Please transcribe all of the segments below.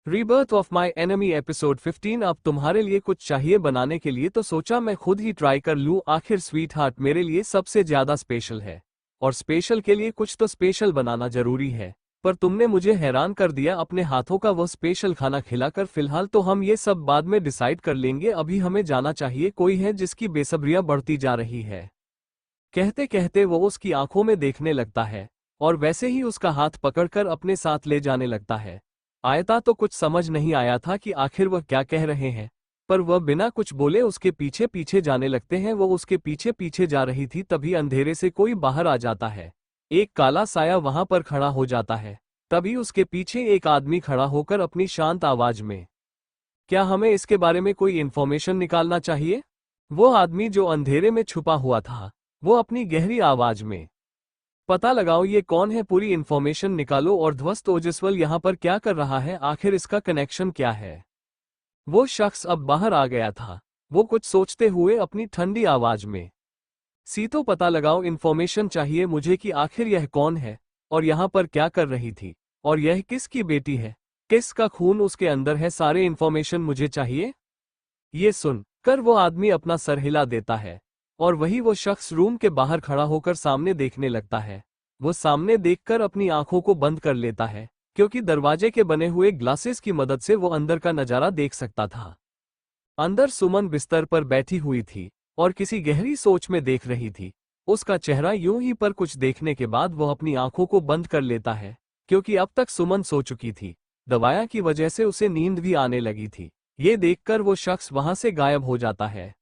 Rebirth of my enemy episode 15। अब तुम्हारे लिए कुछ चाहिए बनाने के लिए तो सोचा मैं खुद ही ट्राई कर लूं। आखिर स्वीट हार्ट मेरे लिए सबसे ज्यादा स्पेशल है और स्पेशल के लिए कुछ तो स्पेशल बनाना जरूरी है। पर तुमने मुझे हैरान कर दिया अपने हाथों का वो स्पेशल खाना खिलाकर। फिलहाल तो हम ये सब बाद में डिसाइड कर लेंगे, अभी हमें जाना चाहिए। कोई है जिसकी बेसब्रियां बढ़ती जा रही है। कहते कहते वो उसकी आंखों में देखने लगता है और वैसे ही उसका हाथ पकड़कर अपने साथ ले जाने लगता है। आयता तो कुछ समझ नहीं आया था कि आखिर वह क्या कह रहे हैं, पर वह बिना कुछ बोले उसके पीछे पीछे जाने लगते हैं। वो उसके पीछे पीछे जा रही थी, तभी अंधेरे से कोई बाहर आ जाता है। एक काला साया वहां पर खड़ा हो जाता है। तभी उसके पीछे एक आदमी खड़ा होकर अपनी शांत आवाज में, क्या हमें इसके बारे में कोई इन्फॉर्मेशन निकालना चाहिए? वो आदमी जो अंधेरे में छुपा हुआ था, वो अपनी गहरी आवाज में, पता लगाओ ये कौन है, पूरी इन्फॉर्मेशन निकालो और ध्वस्त ओजस्वल यहाँ पर क्या कर रहा है, आखिर इसका कनेक्शन क्या है। वो शख्स अब बाहर आ गया था। वो कुछ सोचते हुए अपनी ठंडी आवाज में, सीतो पता लगाओ, इन्फॉर्मेशन चाहिए मुझे कि आखिर यह कौन है और यहाँ पर क्या कर रही थी और यह किसकी बेटी है, किसका खून उसके अंदर है, सारे इन्फॉर्मेशन मुझे चाहिए। ये सुन कर वो आदमी अपना सर हिला देता है और वही वो शख्स रूम के बाहर खड़ा होकर सामने देखने लगता है। वो सामने देखकर अपनी आंखों को बंद कर लेता है क्योंकि दरवाजे के बने हुए ग्लासेस की मदद से वो अंदर का नजारा देख सकता था। अंदर सुमन बिस्तर पर बैठी हुई थी और किसी गहरी सोच में देख रही थी। उसका चेहरा यूं ही, पर कुछ देखने के बाद वो अपनी आंखों को बंद कर लेता है क्योंकि अब तक सुमन सो चुकी थी। दवाया की वजह से उसे नींद भी आने लगी थी। ये देखकर वो शख्स वहां से गायब हो जाता है।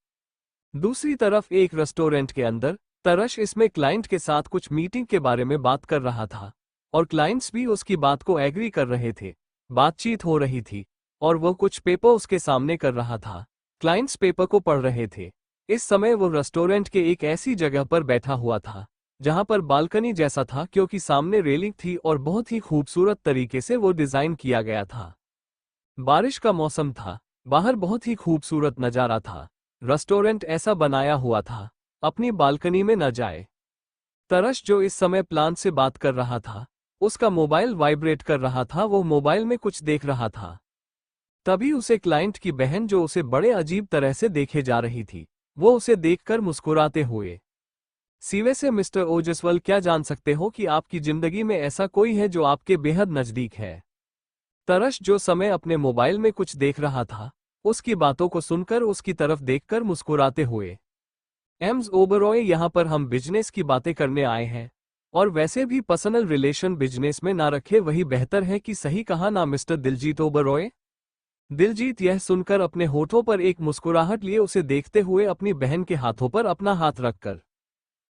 दूसरी तरफ एक रेस्टोरेंट के अंदर तरश इसमें क्लाइंट के साथ कुछ मीटिंग के बारे में बात कर रहा था और क्लाइंट्स भी उसकी बात को एग्री कर रहे थे। बातचीत हो रही थी और वो कुछ पेपर उसके सामने कर रहा था। क्लाइंट्स पेपर को पढ़ रहे थे। इस समय वो रेस्टोरेंट के एक ऐसी जगह पर बैठा हुआ था जहां पर बालकनी जैसा था क्योंकि सामने रेलिंग थी और बहुत ही खूबसूरत तरीके से वो डिजाइन किया गया था। बारिश का मौसम था, बाहर बहुत ही खूबसूरत नजारा था। रेस्टोरेंट ऐसा बनाया हुआ था अपनी बालकनी में न जाए। तरश जो इस समय प्लांट से बात कर रहा था, उसका मोबाइल वाइब्रेट कर रहा था। वो मोबाइल में कुछ देख रहा था। तभी उसे क्लाइंट की बहन जो उसे बड़े अजीब तरह से देखे जा रही थी, वो उसे देखकर मुस्कुराते हुए, सीवे से मिस्टर ओजस्वल क्या जान सकते हो कि आपकी जिंदगी में ऐसा कोई है जो आपके बेहद नजदीक है। तरश जो समय अपने मोबाइल में कुछ देख रहा था, उसकी बातों को सुनकर उसकी तरफ देखकर मुस्कुराते हुए, एम्स ओबरॉय यहाँ पर हम बिजनेस की बातें करने आए हैं और वैसे भी पर्सनल रिलेशन बिजनेस में ना रखे वही बेहतर है कि सही कहा ना मिस्टर दिलजीत ओबरॉय। दिलजीत यह सुनकर अपने होठों पर एक मुस्कुराहट लिए उसे देखते हुए अपनी बहन के हाथों पर अपना हाथ रखकर,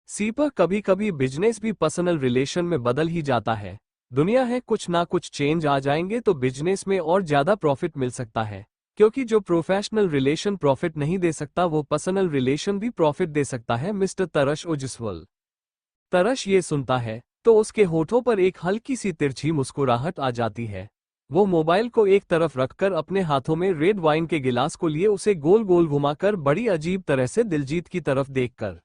सीपा कभी कभी बिजनेस भी पर्सनल रिलेशन में बदल ही जाता है। दुनिया है, कुछ ना कुछ चेंज आ जाएंगे तो बिजनेस में और ज्यादा प्रॉफिट मिल सकता है क्योंकि जो प्रोफेशनल रिलेशन प्रॉफिट नहीं दे सकता वो पर्सनल रिलेशन भी प्रॉफिट दे सकता है मिस्टर तरश ओजस्वल। तरश ये सुनता है तो उसके होठों पर एक हल्की सी तिरछी मुस्कुराहट आ जाती है। वो मोबाइल को एक तरफ रखकर अपने हाथों में रेड वाइन के गिलास को लिए उसे गोल गोल घुमाकर बड़ी अजीब तरह से दिलजीत की तरफ देखकर,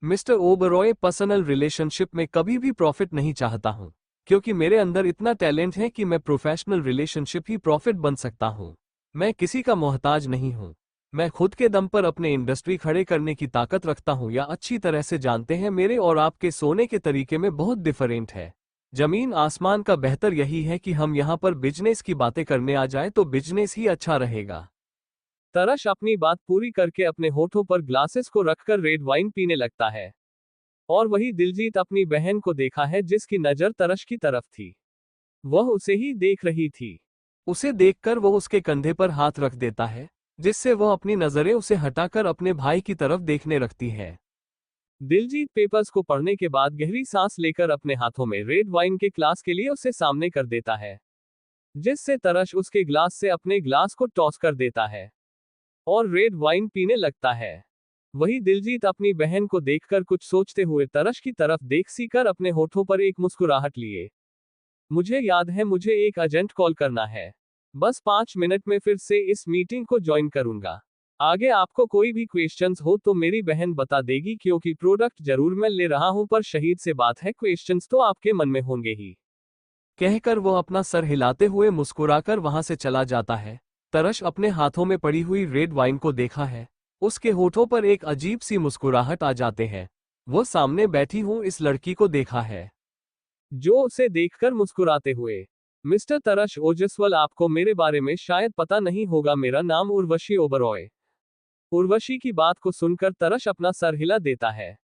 मिस्टर ओबरॉय पर्सनल रिलेशनशिप में कभी भी प्रॉफिट नहीं चाहता हूं क्योंकि मेरे अंदर इतना टैलेंट है कि मैं प्रोफेशनल रिलेशनशिप ही प्रॉफिट बन सकता हूं। मैं किसी का मोहताज नहीं हूं। मैं खुद के दम पर अपने इंडस्ट्री खड़े करने की ताकत रखता हूं। या अच्छी तरह से जानते हैं मेरे और आपके सोने के तरीके में बहुत डिफरेंट है। जमीन आसमान का, बेहतर यही है कि हम यहाँ पर बिजनेस की बातें करने आ जाए तो बिजनेस ही अच्छा रहेगा। तरश अपनी बात पूरी करके अपने होठों पर ग्लासेस को रखकर रेड वाइन पीने लगता है और वही दिलजीत अपनी बहन को देखा है जिसकी नजर तरश की तरफ थी। वह उसे ही देख रही थी। उसे देखकर वो उसके कंधे पर हाथ रख देता है जिससे वह अपनी नजरें उसे हटाकर अपने भाई की तरफ देखने रखती है। दिलजीत पेपर्स को पढ़ने के बाद गहरी सांस लेकर अपने हाथों में रेड वाइन के ग्लास के लिए उसे सामने कर देता है जिससे तरश उसके ग्लास से अपने ग्लास को टॉस कर देता है और रेड वाइन पीने लगता है। वही दिलजीत अपनी बहन को देखकर कुछ सोचते हुए तरश की तरफ देख सीकर अपने होठों पर एक मुस्कुराहट लिए, मुझे याद है मुझे एक अर्जेंट कॉल करना है, बस 5 मिनट में फिर से इस मीटिंग को ज्वाइन करूंगा। आगे आपको कोई भी क्वेश्चंस हो तो मेरी बहन बता देगी क्योंकि प्रोडक्ट जरूर मैं ले रहा हूं पर शहीद से बात है, क्वेश्चंस तो आपके मन में होंगे ही। कहकर वो अपना सर हिलाते हुए मुस्कुराकर वहां से चला जाता है। तरश अपने हाथों में पड़ी हुई रेड वाइन को देखा है। उसके होठों पर एक अजीब सी मुस्कुराहट आ जाते हैं। वो सामने बैठी हूँ इस लड़की को देखा है, जो उसे देखकर मुस्कुराते हुए, मिस्टर तरश ओजस्वल, आपको मेरे बारे में शायद पता नहीं होगा, मेरा नाम उर्वशी ओबरॉय। उर्वशी की बात को सुनकर तरश अपना सर हिला देता है।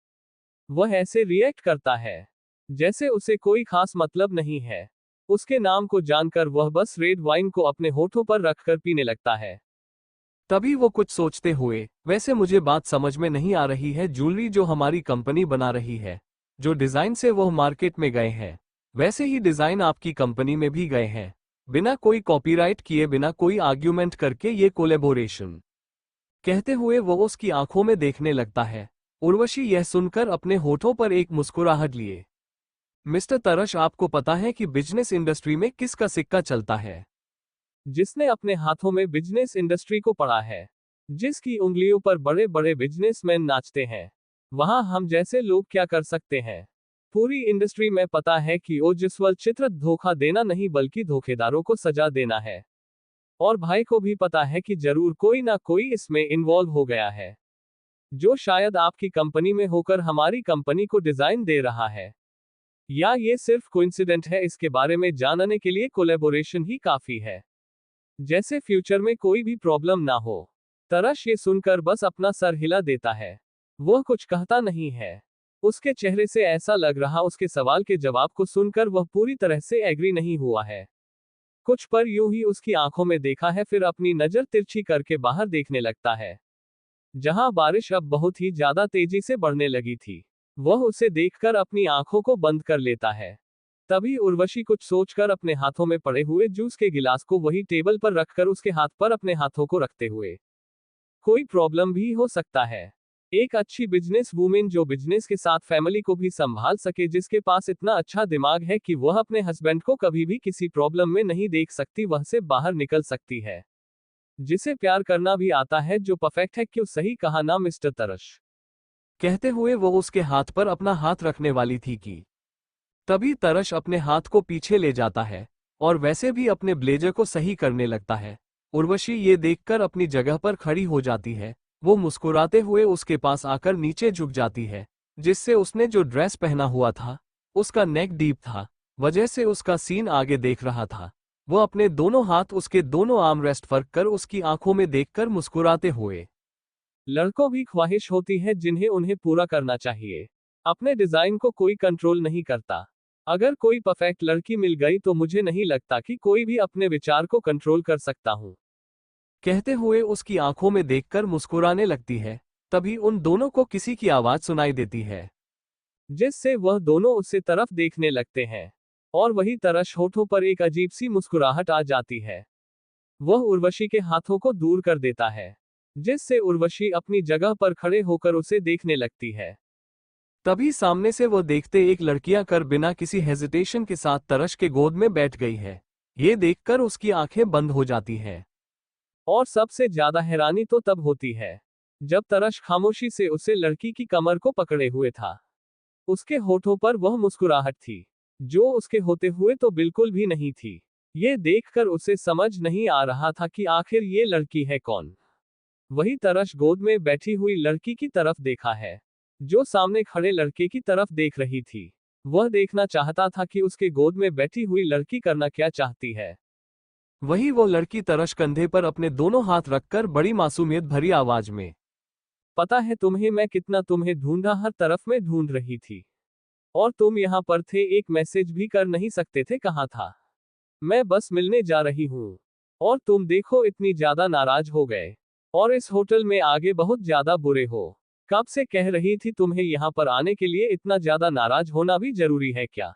वह ऐसे रिएक्ट करता है जैसे उसे कोई खास मतलब नहीं है। उसके नाम को जानकर वह बस रेड वाइन को अपने होठों पर रखकर पीने लगता है। तभी वो कुछ सोचते हुए, वैसे मुझे बात समझ में नहीं आ रही है, ज्वेलरी जो हमारी कंपनी बना रही है, जो डिजाइन से वो मार्केट में गए हैं, वैसे ही डिजाइन आपकी कंपनी में भी गए हैं, बिना कोई कॉपीराइट किए, बिना कोई आर्ग्यूमेंट करके, ये कोलैबोरेशन। कहते हुए वो उसकी आंखों में देखने लगता है। उर्वशी यह सुनकर अपने होठों पर एक मुस्कुराहट लिए, मिस्टर तरश, आपको पता है कि बिजनेस इंडस्ट्री में किसका सिक्का चलता है? जिसने अपने हाथों में बिजनेस इंडस्ट्री को पढ़ा है, जिसकी उंगलियों पर बड़े बड़े बिजनेसमैन नाचते हैं, वहां हम जैसे लोग क्या कर सकते हैं? पूरी इंडस्ट्री में पता है कि ओजस्वल चित्र धोखा देना नहीं बल्कि धोखेदारों को सजा देना है। और भाई को भी पता है कि जरूर कोई ना कोई इसमें इन्वॉल्व हो गया है, जो शायद आपकी कंपनी में होकर हमारी कंपनी को डिजाइन दे रहा है। या ये सिर्फ कोइंसिडेंट है, इसके बारे में जानने के लिए कोलैबोरेशन ही काफी है, जैसे फ्यूचर में कोई भी प्रॉब्लम ना हो। तरश ये सुनकर बस अपना सर हिला देता है। वह कुछ कहता नहीं है। उसके चेहरे से ऐसा लग रहा उसके सवाल के जवाब को सुनकर वह पूरी तरह से एग्री नहीं हुआ है। कुछ पर यूं ही उसकी आंखों में देखा है, फिर अपनी नजर तिरछी करके बाहर देखने लगता है, जहां बारिश अब बहुत ही ज्यादा तेजी से बढ़ने लगी थी। वह उसे देखकर अपनी आंखों को बंद कर लेता है। तभी उर्वशी कुछ सोचकर अपने हाथों में पड़े हुए जूस के गिलास को वही टेबल पर रखकर उसके हाथ पर अपने हाथों को रखते हुए, कोई प्रॉब्लम भी हो सकता है। एक अच्छी बिजनेस वूमेन जो बिजनेस के साथ फैमिली को भी संभाल सके, जिसके पास इतना अच्छा दिमाग है कि वह अपने हस्बैंड को कभी भी किसी प्रॉब्लम में नहीं देख सकती, वह से बाहर निकल सकती है, जिसे प्यार करना भी आता है, जो परफेक्ट है। क्यों सही कहा ना मिस्टर तरश? कहते हुए वो उसके हाथ पर अपना हाथ रखने वाली थी कि तभी तरश अपने हाथ को पीछे ले जाता है और वैसे भी अपने ब्लेजर को सही करने लगता है। उर्वशी ये देखकर अपनी जगह पर खड़ी हो जाती है। वो मुस्कुराते हुए उसके पास आकर नीचे झुक जाती है, जिससे उसने जो ड्रेस पहना हुआ था उसका नेक डीप था, वजह से उसका सीन आगे देख रहा था। वो अपने दोनों हाथ उसके दोनों आर्म रेस्ट पर कर उसकी आंखों में देखकर मुस्कुराते हुए, लड़कों भी ख्वाहिश होती है जिन्हें उन्हें पूरा करना चाहिए। अपने डिजाइन को कोई कंट्रोल नहीं करता। अगर कोई परफेक्ट लड़की मिल गई तो मुझे नहीं लगता कि कोई भी अपने विचार को कंट्रोल कर सकता हूं। कहते हुए उसकी आंखों में देखकर मुस्कुराने लगती है। तभी उन दोनों को किसी की आवाज सुनाई देती है, जिससे वह दोनों उससे तरफ देखने लगते हैं। और वही तरश होठों पर एक अजीब सी मुस्कुराहट आ जाती है। वह उर्वशी के हाथों को दूर कर देता है, जिससे उर्वशी अपनी जगह पर खड़े होकर उसे देखने लगती है। तभी सामने से वो देखते एक लड़कियां कर बिना किसी हेजिटेशन के साथ तरश के गोद में बैठ गई है। ये देखकर उसकी आंखें बंद हो जाती हैं। और सबसे ज्यादा हैरानी तो तब होती है जब तरश खामोशी से उसे लड़की की कमर को पकड़े हुए था। उसके होठों पर वह मुस्कुराहट थी, जो उसके होते हुए तो बिल्कुल भी नहीं थी। ये देखकर उसे समझ नहीं आ रहा था कि आखिर ये लड़की है कौन। वही तरश गोद में बैठी हुई लड़की की तरफ देखा है, जो सामने खड़े लड़के की तरफ देख रही थी। वह देखना चाहता था कि उसके गोद में बैठी हुई लड़की करना क्या चाहती है। वही वो लड़की तरश कंधे पर अपने दोनों हाथ रखकर बड़ी मासूमियत भरी आवाज में, पता है तुम्हें मैं कितना तुम्हें ढूंढा, हर तरफ में ढूंढ रही थी, और तुम यहाँ पर थे, एक मैसेज भी कर नहीं सकते थे, कहाँ था? मैं बस मिलने जा रही हूँ, और तुम देखो इतनी ज्यादा नाराज हो गए, और इस होटल में आगे बहुत ज्यादा बुरे हो। कब से कह रही थी तुम्हें यहाँ पर आने के लिए, इतना ज्यादा नाराज होना भी जरूरी है क्या?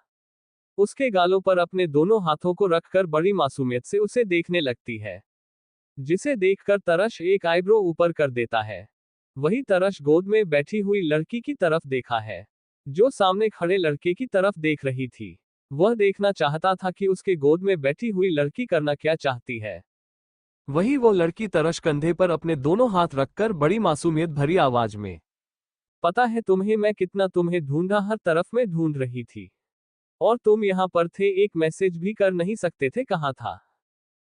उसके गालों पर अपने दोनों हाथों को रखकर बड़ी मासूमियत से उसे देखने लगती है, जिसे देखकर तरश एक आईब्रो ऊपर कर देता है। वही तरश गोद में बैठी हुई लड़की की तरफ देखा है, जो सामने खड़े लड़के की तरफ देख रही थी। वह देखना चाहता था कि उसके गोद में बैठी हुई लड़की करना क्या चाहती है। वही वो लड़की तरश कंधे पर अपने दोनों हाथ रखकर बड़ी मासूमियत भरी आवाज में, पता है तुम्हें मैं कितना तुम्हें ढूंढा, हर तरफ में ढूंढ रही थी, और तुम यहाँ पर थे, एक मैसेज भी कर नहीं सकते थे, कहाँ था?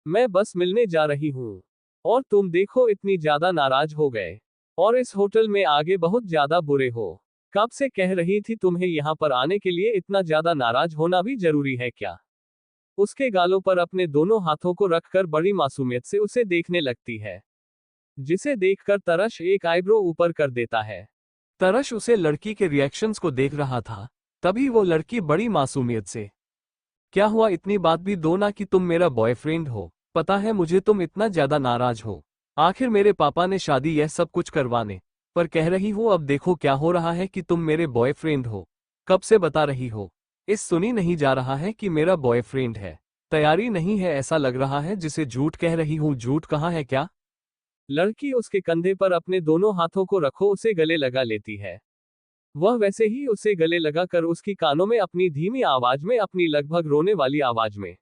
मैं बस मिलने जा रही हूँ। और तुम देखो इतनी ज्यादा नाराज हो गए। और इस होटल में आगे बहुत ज्यादा बुरे हो। कब से कह रही थी तुम्हें यहाँ पर आने के लिए, इतना ज्यादा नाराज होना भी जरूरी है क्या? उसके गालों पर अपने दोनों हाथों को रखकर बड़ी मासूमियत से उसे देखने लगती है, जिसे देखकर तरश एक आईब्रो ऊपर कर देता है। तरश उसे लड़की के रिएक्शंस को देख रहा था। तभी वो लड़की बड़ी मासूमियत से, क्या हुआ, इतनी बात भी दो ना कि तुम मेरा बॉयफ्रेंड हो। पता है मुझे तुम इतना ज्यादा नाराज हो। आखिर मेरे पापा ने शादी यह सब कुछ करवाने पर कह रही हूँ, अब देखो क्या हो रहा है कि तुम मेरे बॉयफ्रेंड हो। कब से बता रही हो? इस सुनी नहीं जा रहा है कि मेरा बॉयफ्रेंड है। तैयारी नहीं है, ऐसा लग रहा है जिसे झूठ कह रही हूँ। झूठ कहाँ है क्या? लड़की उसके कंधे पर अपने दोनों हाथों को रखो उसे गले लगा लेती है। वह वैसे ही उसे गले लगाकर उसकी कानों में अपनी धीमी आवाज में, अपनी लगभग रोने वाली आवाज में,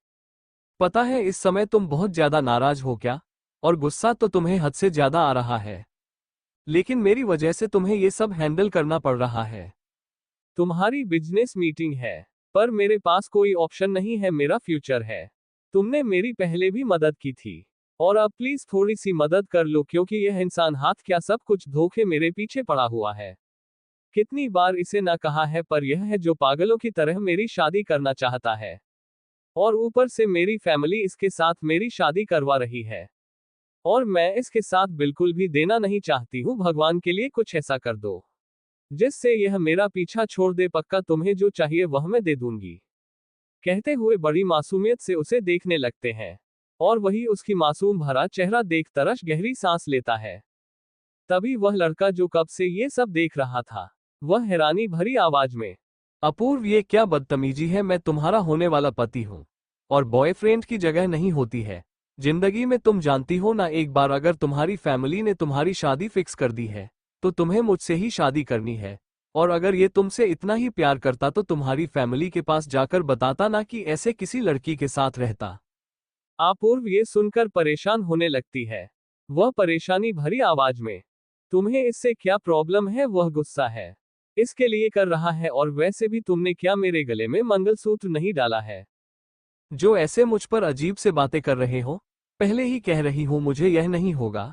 पता है इस समय तुम बहुत ज्यादा नाराज हो क्या? और गुस्सा तो तुम्हें हद से ज्यादा आ रहा है। लेकिन मेरी वजह से तुम्हें ये सब हैंडल करना पड़ रहा है। तुम्हारी बिजनेस मीटिंग है, पर मेरे पास कोई ऑप्शन नहीं है, मेरा फ्यूचर है। तुमने मेरी पहले भी मदद की थी, और अब प्लीज थोड़ी सी मदद कर लो, क्योंकि यह इंसान हाथ क्या सब कुछ धोखे मेरे पीछे पड़ा हुआ है। कितनी बार इसे ना कहा है, पर यह है जो पागलों की तरह मेरी शादी करना चाहता है। और ऊपर से मेरी फैमिली इसके साथ मेरी शादी करवा रही है। और मैं इसके साथ बिल्कुल भी देना नहीं चाहती हूँ। भगवान के लिए कुछ ऐसा कर दो जिससे यह मेरा पीछा छोड़ दे। पक्का तुम्हें जो चाहिए वह मैं दे दूंगी। कहते हुए बड़ी मासूमियत से उसे देखने लगते हैं। और वही उसकी मासूम भरा चेहरा देख तरश गहरी सांस लेता है। तभी वह लड़का जो कब से ये सब देख रहा था, वह हैरानी भरी आवाज में, अपूर्व ये क्या बदतमीजी है, मैं तुम्हारा होने वाला पति हूँ। और बॉयफ्रेंड की जगह नहीं होती है जिंदगी में, तुम जानती हो ना। एक बार अगर तुम्हारी फैमिली ने तुम्हारी शादी फिक्स कर दी है तो तुम्हें मुझसे ही शादी करनी है। और अगर ये तुमसे इतना ही प्यार करता तो तुम्हारी फैमिली के पास जाकर बताता ना कि ऐसे किसी लड़की के साथ रहता। अपूर्व ये सुनकर परेशान होने लगती है। वह परेशानी भरी आवाज में, तुम्हें इससे क्या प्रॉब्लम है? वह गुस्सा है इसके लिए कर रहा है, और वैसे भी तुमने क्या मेरे गले में मंगलसूत्र नहीं डाला है? जो ऐसे मुझ पर अजीब से बातें कर रहे हो? पहले ही कह रही हूं मुझे यह नहीं होगा।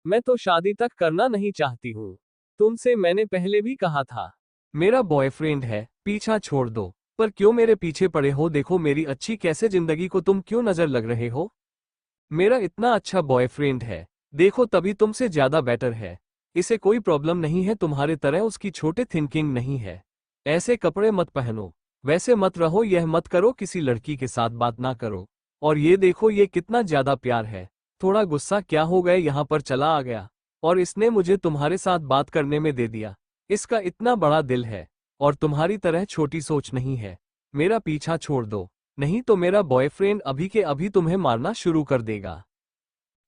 मैं तो शादी तक करना नहीं चाहती हूँ। तुमसे मैंने पहले भी कहा था। मेरा बॉयफ्रेंड है, पीछा छोड़ दो। पर क्यों मेरे पीछे पड़े हो? देखो मेरी अच्छी कैसे जिंदगी को तुम क्यों नजर लग रहे हो? मेरा इतना अच्छा बॉयफ्रेंड है, देखो तभी तुमसे ज्यादा बेटर है। इसे कोई प्रॉब्लम नहीं है, तुम्हारे तरह उसकी छोटे थिंकिंग नहीं है। ऐसे कपड़े मत पहनो, वैसे मत रहो, यह मत करो, किसी लड़की के साथ बात ना करो। और ये देखो ये कितना ज्यादा प्यार है। थोड़ा गुस्सा क्या हो गए, यहाँ पर चला आ गया और इसने मुझे तुम्हारे साथ बात करने में दे दिया। इसका इतना बड़ा दिल है और तुम्हारी तरह छोटी सोच नहीं है। मेरा पीछा छोड़ दो, नहीं तो मेरा बॉयफ्रेंड अभी के अभी तुम्हें मारना शुरू कर देगा।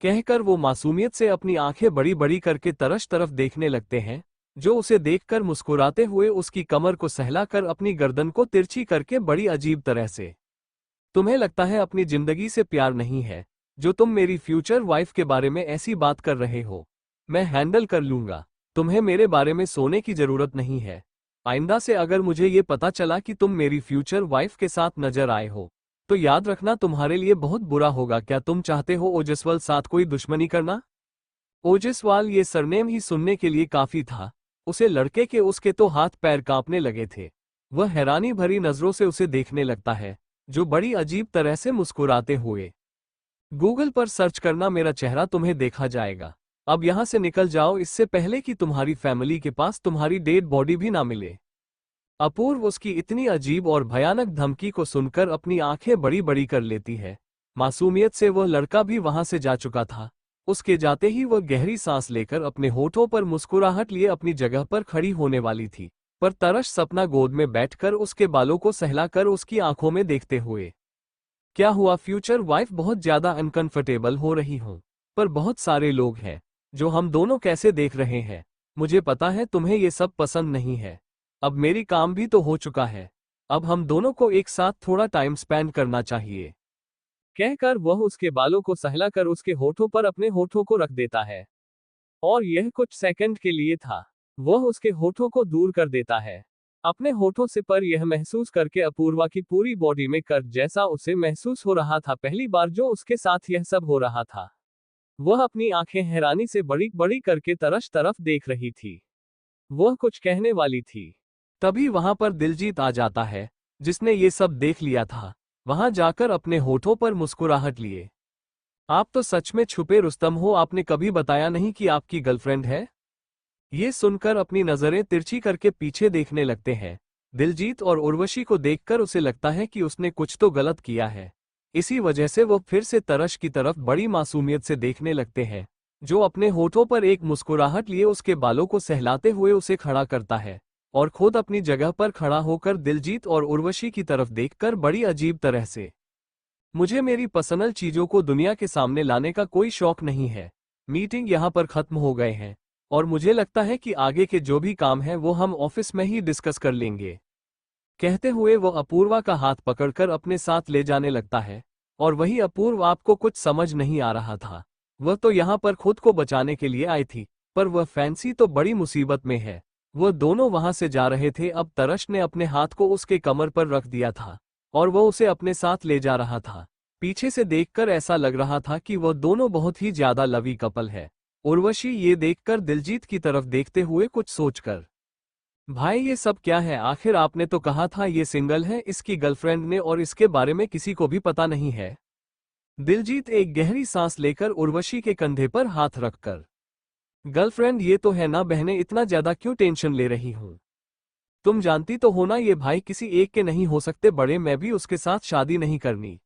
कहकर वो मासूमियत से अपनी आंखें बड़ी बड़ी करके तरश तरफ देखने लगते हैं, जो उसे देखकर मुस्कुराते हुए उसकी कमर को सहलाकर अपनी गर्दन को तिरछी करके बड़ी अजीब तरह से, तुम्हें लगता है अपनी जिंदगी से प्यार नहीं है, जो तुम मेरी फ्यूचर वाइफ के बारे में ऐसी बात कर रहे हो? मैं हैंडल कर लूंगा, तुम्हें मेरे बारे में सोने की जरूरत नहीं है। आइंदा से अगर मुझे ये पता चला कि तुम मेरी फ्यूचर वाइफ के साथ नजर आए हो तो याद रखना तुम्हारे लिए बहुत बुरा होगा। क्या तुम चाहते हो ओजस्वल साथ कोई दुश्मनी करना? ओजस्वाल ये सरनेम ही सुनने के लिए काफी था। उसे लड़के के उसके तो हाथ पैर कांपने लगे थे। वह हैरानी भरी नजरों से उसे देखने लगता है, जो बड़ी अजीब तरह से मुस्कुराते हुए, गूगल पर सर्च करना, मेरा चेहरा तुम्हें देखा जाएगा। अब यहां से निकल जाओ, इससे पहले कि तुम्हारी फैमिली के पास तुम्हारी डेड बॉडी भी ना मिले। अपूर्व उसकी इतनी अजीब और भयानक धमकी को सुनकर अपनी आंखें बड़ी बड़ी कर लेती है। मासूमियत से वह लड़का भी वहां से जा चुका था। उसके जाते ही वह गहरी सांस लेकर अपने होठों पर मुस्कुराहट लिए अपनी जगह पर खड़ी होने वाली थी, पर तरश सपना गोद में बैठकर उसके बालों को सहलाकर उसकी आंखों में देखते हुए, क्या हुआ फ्यूचर वाइफ? बहुत ज्यादा अनकंफर्टेबल हो रही हूं, पर बहुत सारे लोग हैं जो हम दोनों कैसे देख रहे हैं। मुझे पता है तुम्हें ये सब पसंद नहीं है। अब मेरी काम भी तो हो चुका है, अब हम दोनों को एक साथ थोड़ा टाइम स्पेंड करना चाहिए। कहकर वह उसके बालों को सहलाकर उसके होठों पर अपने होठों को रख देता है। और यह कुछ सेकंड के लिए था। वह उसके होठों को दूर कर देता है। अपने होठों से पर यह महसूस करके अपूर्वा की पूरी बॉडी में कर्व जैसा उसे महसूस हो रहा था, पहली बार जो उसके साथ यह सब हो रहा था। वह अपनी आंखें हैरानी से बड़ी बड़ी करके तरश तरफ देख रही थी। वह कुछ कहने वाली थी, तभी वहां पर दिलजीत आ जाता है, जिसने ये सब देख लिया था। वहां जाकर अपने होठों पर मुस्कुराहट लिए। आप तो सच में छुपे रुस्तम हो, आपने कभी बताया नहीं कि आपकी गर्लफ्रेंड है। ये सुनकर अपनी नजरें तिरछी करके पीछे देखने लगते हैं। दिलजीत और उर्वशी को देखकर उसे लगता है कि उसने कुछ तो गलत किया है। इसी वजह से वो फिर से तरश की तरफ बड़ी मासूमियत से देखने लगते हैं, जो अपने होठों पर एक मुस्कुराहट लिए उसके बालों को सहलाते हुए उसे खड़ा करता है और खुद अपनी जगह पर खड़ा होकर दिलजीत और उर्वशी की तरफ देखकर बड़ी अजीब तरह से, मुझे मेरी पर्सनल चीजों को दुनिया के सामने लाने का कोई शौक नहीं है। मीटिंग यहाँ पर खत्म हो गए हैं और मुझे लगता है कि आगे के जो भी काम है वो हम ऑफिस में ही डिस्कस कर लेंगे। कहते हुए वो अपूर्वा का हाथ पकड़कर अपने साथ ले जाने लगता है। और वही अपूर्व आपको कुछ समझ नहीं आ रहा था। वह तो यहाँ पर खुद को बचाने के लिए आई थी, पर वह फैंसी तो बड़ी मुसीबत में है। वह दोनों वहां से जा रहे थे, अब तरश ने अपने हाथ को उसके कमर पर रख दिया था और वह उसे अपने साथ ले जा रहा था। पीछे से देखकर ऐसा लग रहा था कि वह दोनों बहुत ही ज्यादा लवी कपल है। उर्वशी ये देखकर दिलजीत की तरफ देखते हुए कुछ सोचकर, भाई ये सब क्या है, आखिर आपने तो कहा था ये सिंगल है, इसकी गर्लफ्रेंड ने और इसके बारे में किसी को भी पता नहीं है। दिलजीत एक गहरी सांस लेकर उर्वशी के कंधे पर हाथ रखकर, गर्लफ्रेंड ये तो है ना बहने, इतना ज्यादा क्यों टेंशन ले रही हूं। तुम जानती तो हो ना ये भाई किसी एक के नहीं हो सकते बड़े, मैं भी उसके साथ शादी नहीं करनी।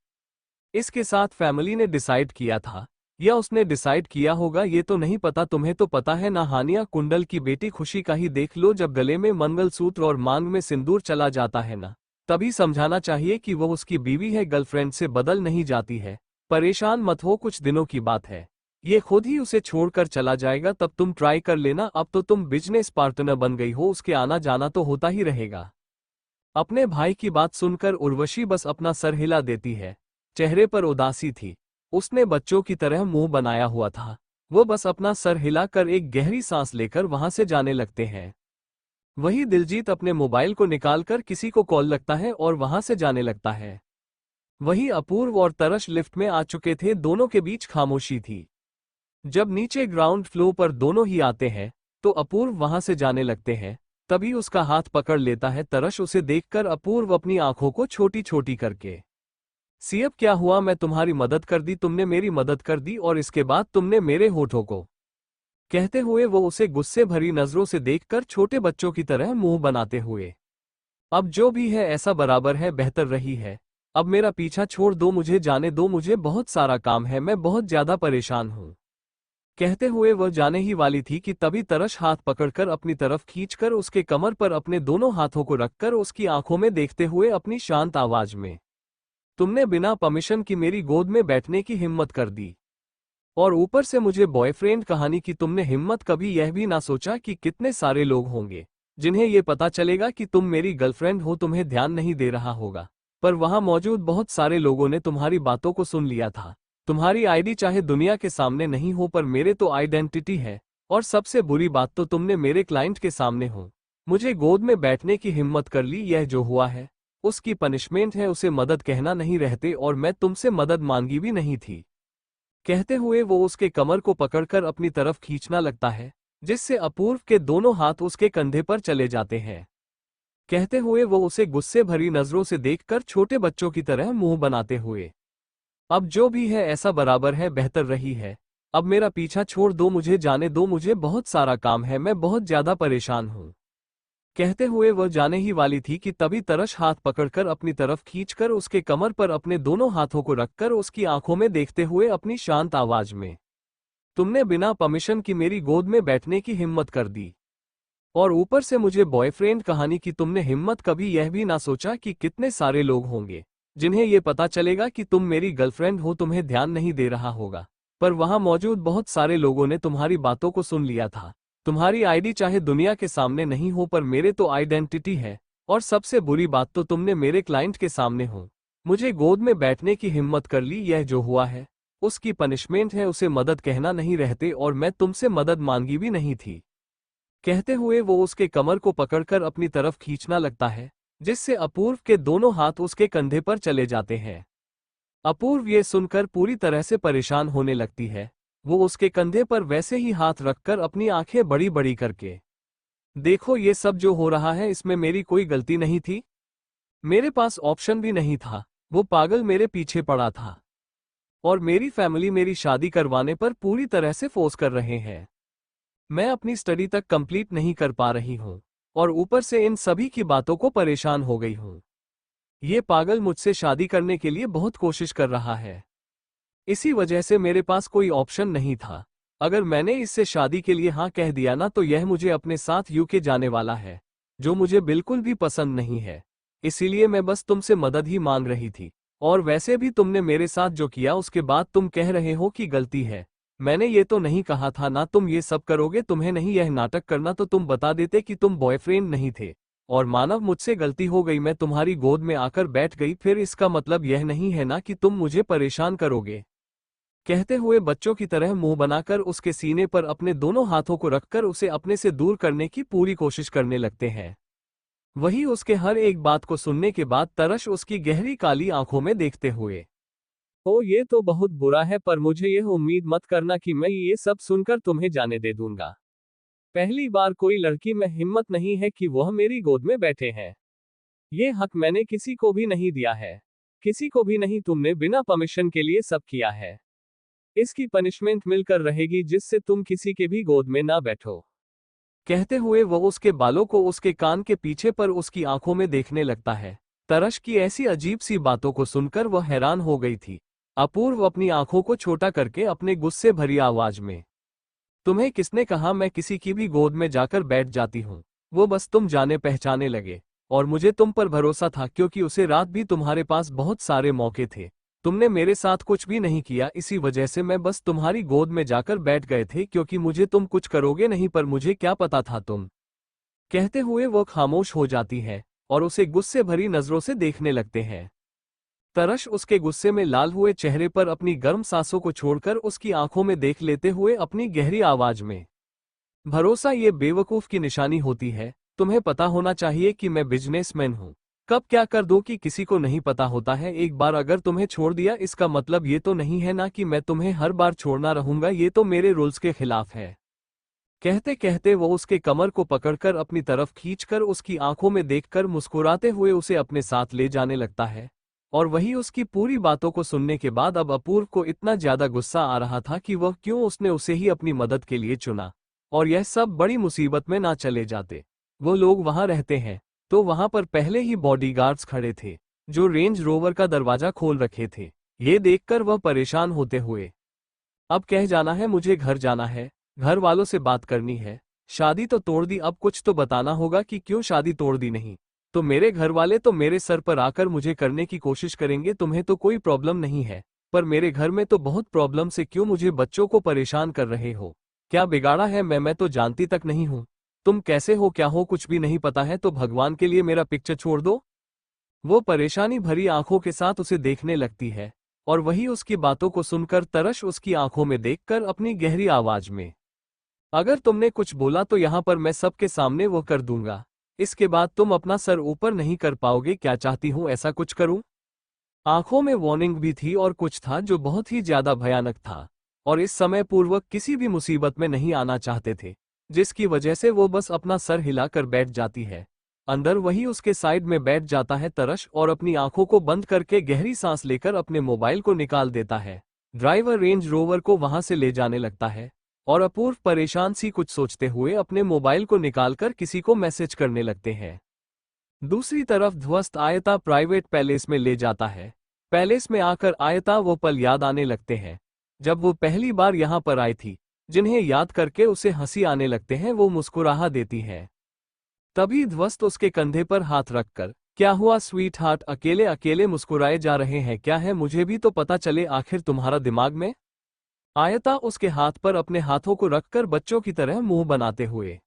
इसके साथ फैमिली ने डिसाइड किया था, या उसने डिसाइड किया होगा ये तो नहीं पता। तुम्हें तो पता है ना, हानिया कुंडल की बेटी खुशी का ही देख लो, जब गले में मंगलसूत्र और मांग में सिंदूर चला जाता है ना, तभी समझाना चाहिए कि वो उसकी बीवी है, गर्लफ्रेंड से बदल नहीं जाती है। परेशान मत हो, कुछ दिनों की बात है, ये खुद ही उसे छोड़कर चला जाएगा, तब तुम ट्राई कर लेना। अब तो तुम बिजनेस पार्टनर बन गई हो, उसके आना जाना तो होता ही रहेगा। अपने भाई की बात सुनकर उर्वशी बस अपना सर हिला देती है। चेहरे पर उदासी थी, उसने बच्चों की तरह मुंह बनाया हुआ था। वो बस अपना सर हिलाकर एक गहरी सांस लेकर वहां से जाने लगते हैं। वही दिलजीत अपने मोबाइल को निकालकर किसी को कॉल लगता है और वहां से जाने लगता है। वही अपूर्व और तरश लिफ्ट में आ चुके थे, दोनों के बीच खामोशी थी। जब नीचे ग्राउंड फ्लोर पर दोनों ही आते हैं तो अपूर्व वहां से जाने लगते हैं, तभी उसका हाथ पकड़ लेता है तरश। उसे देखकर अपूर्व अपनी आंखों को छोटी छोटी करके, सीएब क्या हुआ, मैं तुम्हारी मदद कर दी, तुमने मेरी मदद कर दी और इसके बाद तुमने मेरे होठों को, कहते हुए वो उसे गुस्से भरी नजरों से देखकर छोटे बच्चों की तरह मुंह बनाते हुए, अब जो भी है ऐसा बराबर है, बेहतर रही है। अब मेरा पीछा छोड़ दो, मुझे जाने दो, मुझे बहुत सारा काम है, मैं बहुत ज्यादा परेशान हूं। कहते हुए वह जाने ही वाली थी कि तभी तरश हाथ पकड़कर अपनी तरफ खींचकर उसके कमर पर अपने दोनों हाथों को रखकर उसकी आंखों में देखते हुए अपनी शांत आवाज में, तुमने बिना परमिशन की मेरी गोद में बैठने की हिम्मत कर दी और ऊपर से मुझे बॉयफ्रेंड कहानी की तुमने हिम्मत, कभी यह भी ना सोचा कि कितने सारे लोग होंगे जिन्हें ये पता चलेगा कि तुम मेरी गर्लफ्रेंड हो, तुम्हें ध्यान नहीं दे रहा होगा, पर वहां मौजूद बहुत सारे लोगों ने तुम्हारी बातों को सुन लिया था। तुम्हारी आईडी चाहे दुनिया के सामने नहीं हो, पर मेरे तो आइडेंटिटी है, और सबसे बुरी बात तो तुमने मेरे क्लाइंट के सामने हो मुझे गोद में बैठने की हिम्मत कर ली। यह जो हुआ है उसकी पनिशमेंट है, उसे मदद कहना नहीं रहते, और मैं तुमसे मदद मांगी भी नहीं थी। कहते हुए वो उसके कमर को पकड़कर अपनी तरफ खींचना लगता है, जिससे अपूर्व के दोनों हाथ उसके कंधे पर चले जाते हैं। कहते हुए वो उसे गुस्से भरी नजरों से देखकर छोटे बच्चों की तरह मुंह बनाते हुए, अब जो भी है ऐसा बराबर है, बेहतर रही है। अब मेरा पीछा छोड़ दो, मुझे जाने दो, मुझे बहुत सारा काम है, मैं बहुत ज्यादा परेशान हूं। कहते हुए वह जाने ही वाली थी कि तभी तरश हाथ पकड़कर अपनी तरफ खींचकर उसके कमर पर अपने दोनों हाथों को रखकर उसकी आंखों में देखते हुए अपनी शांत आवाज में, तुमने बिना परमिशन की मेरी गोद में बैठने की हिम्मत कर दी और ऊपर से मुझे बॉयफ्रेंड कहानी की तुमने हिम्मत, कभी यह भी ना सोचा कि कितने सारे लोग होंगे जिन्हें ये पता चलेगा कि तुम मेरी गर्लफ्रेंड हो, तुम्हें ध्यान नहीं दे रहा होगा, पर वहां मौजूद बहुत सारे लोगों ने तुम्हारी बातों को सुन लिया था। तुम्हारी आईडी चाहे दुनिया के सामने नहीं हो, पर मेरे तो आइडेंटिटी है, और सबसे बुरी बात तो तुमने मेरे क्लाइंट के सामने हो मुझे गोद में बैठने की हिम्मत कर ली। यह जो हुआ है उसकी पनिशमेंट है, उसे मदद कहना नहीं रहते, और मैं तुमसे मदद मांगी भी नहीं थी। कहते हुए वो उसके कमर को पकड़कर अपनी तरफ खींचना लगता है, जिससे अपूर्व के दोनों हाथ उसके कंधे पर चले जाते हैं। अपूर्व ये सुनकर पूरी तरह से परेशान होने लगती है। वो उसके कंधे पर वैसे ही हाथ रखकर अपनी आंखें बड़ी बड़ी करके, देखो ये सब जो हो रहा है इसमें मेरी कोई गलती नहीं थी, मेरे पास ऑप्शन भी नहीं था, वो पागल मेरे पीछे पड़ा था और मेरी फैमिली मेरी शादी करवाने पर पूरी तरह से फोर्स कर रहे हैं। मैं अपनी स्टडी तक कंप्लीट नहीं कर पा रही हूँ और ऊपर से इन सभी की बातों को परेशान हो गई हूँ। ये पागल मुझसे शादी करने के लिए बहुत कोशिश कर रहा है, इसी वजह से मेरे पास कोई ऑप्शन नहीं था। अगर मैंने इससे शादी के लिए हाँ कह दिया ना तो यह मुझे अपने साथ यूके जाने वाला है, जो मुझे बिल्कुल भी पसंद नहीं है। इसीलिए मैं बस तुमसे मदद ही मांग रही थी। और वैसे भी तुमने मेरे साथ जो किया उसके बाद तुम कह रहे हो कि गलती है। मैंने ये तो नहीं कहा था ना तुम ये सब करोगे, तुम्हें नहीं यह नाटक करना तो तुम बता देते कि तुम बॉयफ्रेंड नहीं थे। और मानव मुझसे गलती हो गई, मैं तुम्हारी गोद में आकर बैठ गई, फिर इसका मतलब यह नहीं है ना कि तुम मुझे परेशान करोगे। कहते हुए बच्चों की तरह मुंह बनाकर उसके सीने पर अपने दोनों हाथों को रखकर उसे अपने से दूर करने की पूरी कोशिश करने लगते हैं। वही उसके हर एक बात को सुनने के बाद तरश उसकी गहरी काली आंखों में देखते हुए, ओ ये तो बहुत बुरा है, पर मुझे यह उम्मीद मत करना कि मैं ये सब सुनकर तुम्हें जाने दे दूंगा। पहली बार कोई लड़की में हिम्मत नहीं है कि वह मेरी गोद में बैठे हैं। ये हक मैंने किसी को भी नहीं दिया है, किसी को भी नहीं, तुमने बिना परमिशन के लिए सब किया है। इसकी पनिशमेंट मिलकर रहेगी जिससे तुम किसी के भी गोद में ना बैठो। कहते हुए वह उसके बालों को उसके कान के पीछे पर उसकी आंखों में देखने लगता है। तरश की ऐसी अजीब सी बातों को सुनकर वह हैरान हो गई थी। अपूर्व अपनी आंखों को छोटा करके अपने गुस्से भरी आवाज में, तुम्हें किसने कहा मैं किसी की भी गोद में जाकर बैठ जाती हूँ? वो बस तुम जाने पहचाने लगे और मुझे तुम पर भरोसा था, क्योंकि उसे रात भी तुम्हारे पास बहुत सारे मौके थे। तुमने मेरे साथ कुछ भी नहीं किया, इसी वजह से मैं बस तुम्हारी गोद में जाकर बैठ गए थे, क्योंकि मुझे तुम कुछ करोगे नहीं, पर मुझे क्या पता था तुम। कहते हुए वो खामोश हो जाती है और उसे गुस्से भरी नजरों से देखने लगते हैं। तरश उसके गुस्से में लाल हुए चेहरे पर अपनी गर्म सांसों को छोड़कर उसकी आंखों में देख लेते हुए अपनी गहरी आवाज में, भरोसा ये बेवकूफ की निशानी होती है। तुम्हें पता होना चाहिए कि मैं बिजनेसमैन हूँ, कब क्या कर दूं कि किसी को नहीं पता होता है। एक बार अगर तुम्हें छोड़ दिया इसका मतलब ये तो नहीं है ना कि मैं तुम्हें हर बार छोड़ना रहूंगा, ये तो मेरे रूल्स के खिलाफ है। कहते कहते वो उसके कमर को पकड़कर अपनी तरफ खींचकर उसकी आंखों में देखकर मुस्कुराते हुए उसे अपने साथ ले जाने लगता है। और वही उसकी पूरी बातों को सुनने के बाद अब अपूर्व को इतना ज्यादा गुस्सा आ रहा था कि वह क्यों उसने उसे ही अपनी मदद के लिए चुना, और यह सब बड़ी मुसीबत में ना चले जाते। वो लोग वहां रहते हैं तो वहां पर पहले ही बॉडीगार्ड्स खड़े थे जो रेंज रोवर का दरवाजा खोल रखे थे। ये देखकर वह परेशान होते हुए, अब कह जाना है, मुझे घर जाना है, घर वालों से बात करनी है। शादी तो तोड़ दी, अब कुछ तो बताना होगा कि क्यों शादी तोड़ दी, नहीं तो मेरे घर वाले तो मेरे सर पर आकर मुझे करने की कोशिश करेंगे। तुम्हें तो कोई प्रॉब्लम नहीं है, पर मेरे घर में तो बहुत प्रॉब्लम से क्यों मुझे बच्चों को परेशान कर रहे हो? क्या बिगाड़ा है? मैं तो जानती तक नहीं हूँ तुम कैसे हो, क्या हो, कुछ भी नहीं पता है तो भगवान के लिए मेरा पिक्चर छोड़ दो। वो परेशानी भरी आंखों के साथ उसे देखने लगती है और वही उसकी बातों को सुनकर तरश उसकी आंखों में देखकर अपनी गहरी आवाज में, अगर तुमने कुछ बोला तो यहाँ पर मैं सबके सामने वो कर दूंगा। इसके बाद तुम अपना सर ऊपर नहीं कर पाओगे। क्या चाहती हूँ ऐसा कुछ करूं? आंखों में वार्निंग भी थी और कुछ था जो बहुत ही ज्यादा भयानक था, और इस समय पूर्वक किसी भी मुसीबत में नहीं आना चाहते थे, जिसकी वजह से वो बस अपना सर हिलाकर बैठ जाती है। अंदर वही उसके साइड में बैठ जाता है तरश और अपनी आंखों को बंद करके गहरी सांस लेकर अपने मोबाइल को निकाल देता है। ड्राइवर रेंज रोवर को वहां से ले जाने लगता है और अपूर्व परेशान सी कुछ सोचते हुए अपने मोबाइल को निकालकर किसी को मैसेज करने लगते हैं। दूसरी तरफ ध्वस्त आयता प्राइवेट पैलेस में ले जाता है। पैलेस में आकर आयता वो पल याद आने लगते हैं जब वो पहली बार यहाँ पर आई थी, जिन्हें याद करके उसे हंसी आने लगते हैं। वो मुस्कुराहा देती है। तभी ध्वस्त उसके कंधे पर हाथ रखकर, क्या हुआ स्वीट हार्ट, अकेले अकेले मुस्कुराए जा रहे हैं क्या है? मुझे भी तो पता चले आखिर तुम्हारा दिमाग में। आयता उसके हाथ पर अपने हाथों को रखकर बच्चों की तरह मुंह बनाते हुए,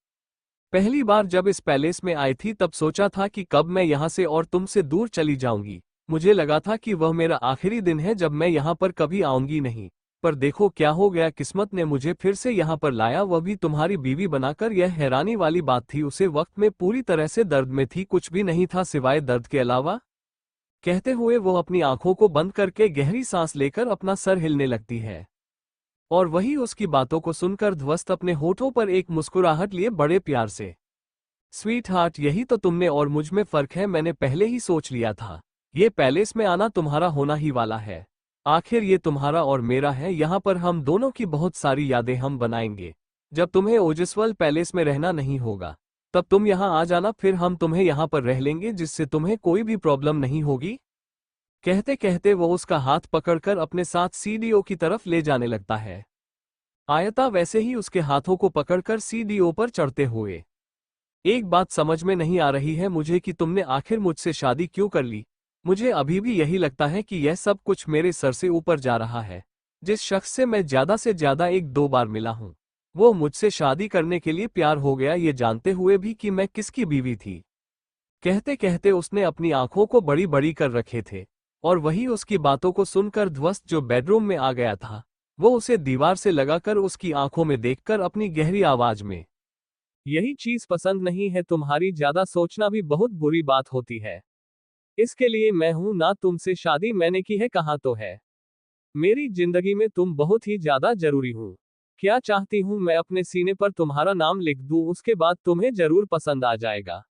पहली बार जब इस पैलेस में आई थी तब सोचा था कि कब मैं यहाँ से और तुमसे दूर चली जाऊंगी। मुझे लगा था कि वह मेरा आखिरी दिन है जब मैं यहाँ पर कभी आऊंगी नहीं, पर देखो क्या हो गया, किस्मत ने मुझे फिर से यहाँ पर लाया, वह भी तुम्हारी बीवी बनाकर। यह हैरानी वाली बात थी, उसे वक्त में पूरी तरह से दर्द में थी, कुछ भी नहीं था सिवाय दर्द के अलावा। कहते हुए वो अपनी आंखों को बंद करके गहरी सांस लेकर अपना सर हिलने लगती है। और वही उसकी बातों को सुनकर ध्वस्त अपने होठों पर एक मुस्कुराहट लिए बड़े प्यार से, स्वीट हार्ट, यही तो तुमने और मुझ में फर्क है, मैंने पहले ही सोच लिया था। ये पैलेस में आना तुम्हारा होना ही वाला है। आखिर ये तुम्हारा और मेरा है, यहाँ पर हम दोनों की बहुत सारी यादें हम बनाएंगे। जब तुम्हें ओजस्वल पैलेस में रहना नहीं होगा तब तुम यहाँ आ जाना, फिर हम तुम्हें यहाँ पर रह लेंगे जिससे तुम्हें कोई भी प्रॉब्लम नहीं होगी। कहते कहते वो उसका हाथ पकड़कर अपने साथ सीडीओ की तरफ ले जाने लगता है। आयता वैसे ही उसके हाथों को पकड़कर सीडीओ पर चढ़ते हुए, एक बात समझ में नहीं आ रही है मुझे कि तुमने आखिर मुझसे शादी क्यों कर ली। मुझे अभी भी यही लगता है कि यह सब कुछ मेरे सर से ऊपर जा रहा है। जिस शख्स से मैं ज्यादा से ज्यादा 1-2 बार मिला हूं, वो मुझसे शादी करने के लिए प्यार हो गया, ये जानते हुए भी कि मैं किसकी बीवी थी। कहते कहते उसने अपनी आंखों को बड़ी बड़ी कर रखे थे, और वही उसकी बातों को सुनकर ध्वस्त जो बेडरूम में आ गया था, वो उसे दीवार से लगाकर उसकी आंखों में देखकर अपनी गहरी आवाज में, यही चीज पसंद नहीं है तुम्हारी, ज्यादा सोचना भी बहुत बुरी बात होती है। इसके लिए मैं हूं ना, तुमसे शादी मैंने की है, कहाँ तो है। मेरी जिंदगी में तुम बहुत ही ज्यादा जरूरी हूँ। क्या चाहती हूँ मैं अपने सीने पर तुम्हारा नाम लिख दूं, उसके बाद तुम्हें जरूर पसंद आ जाएगा।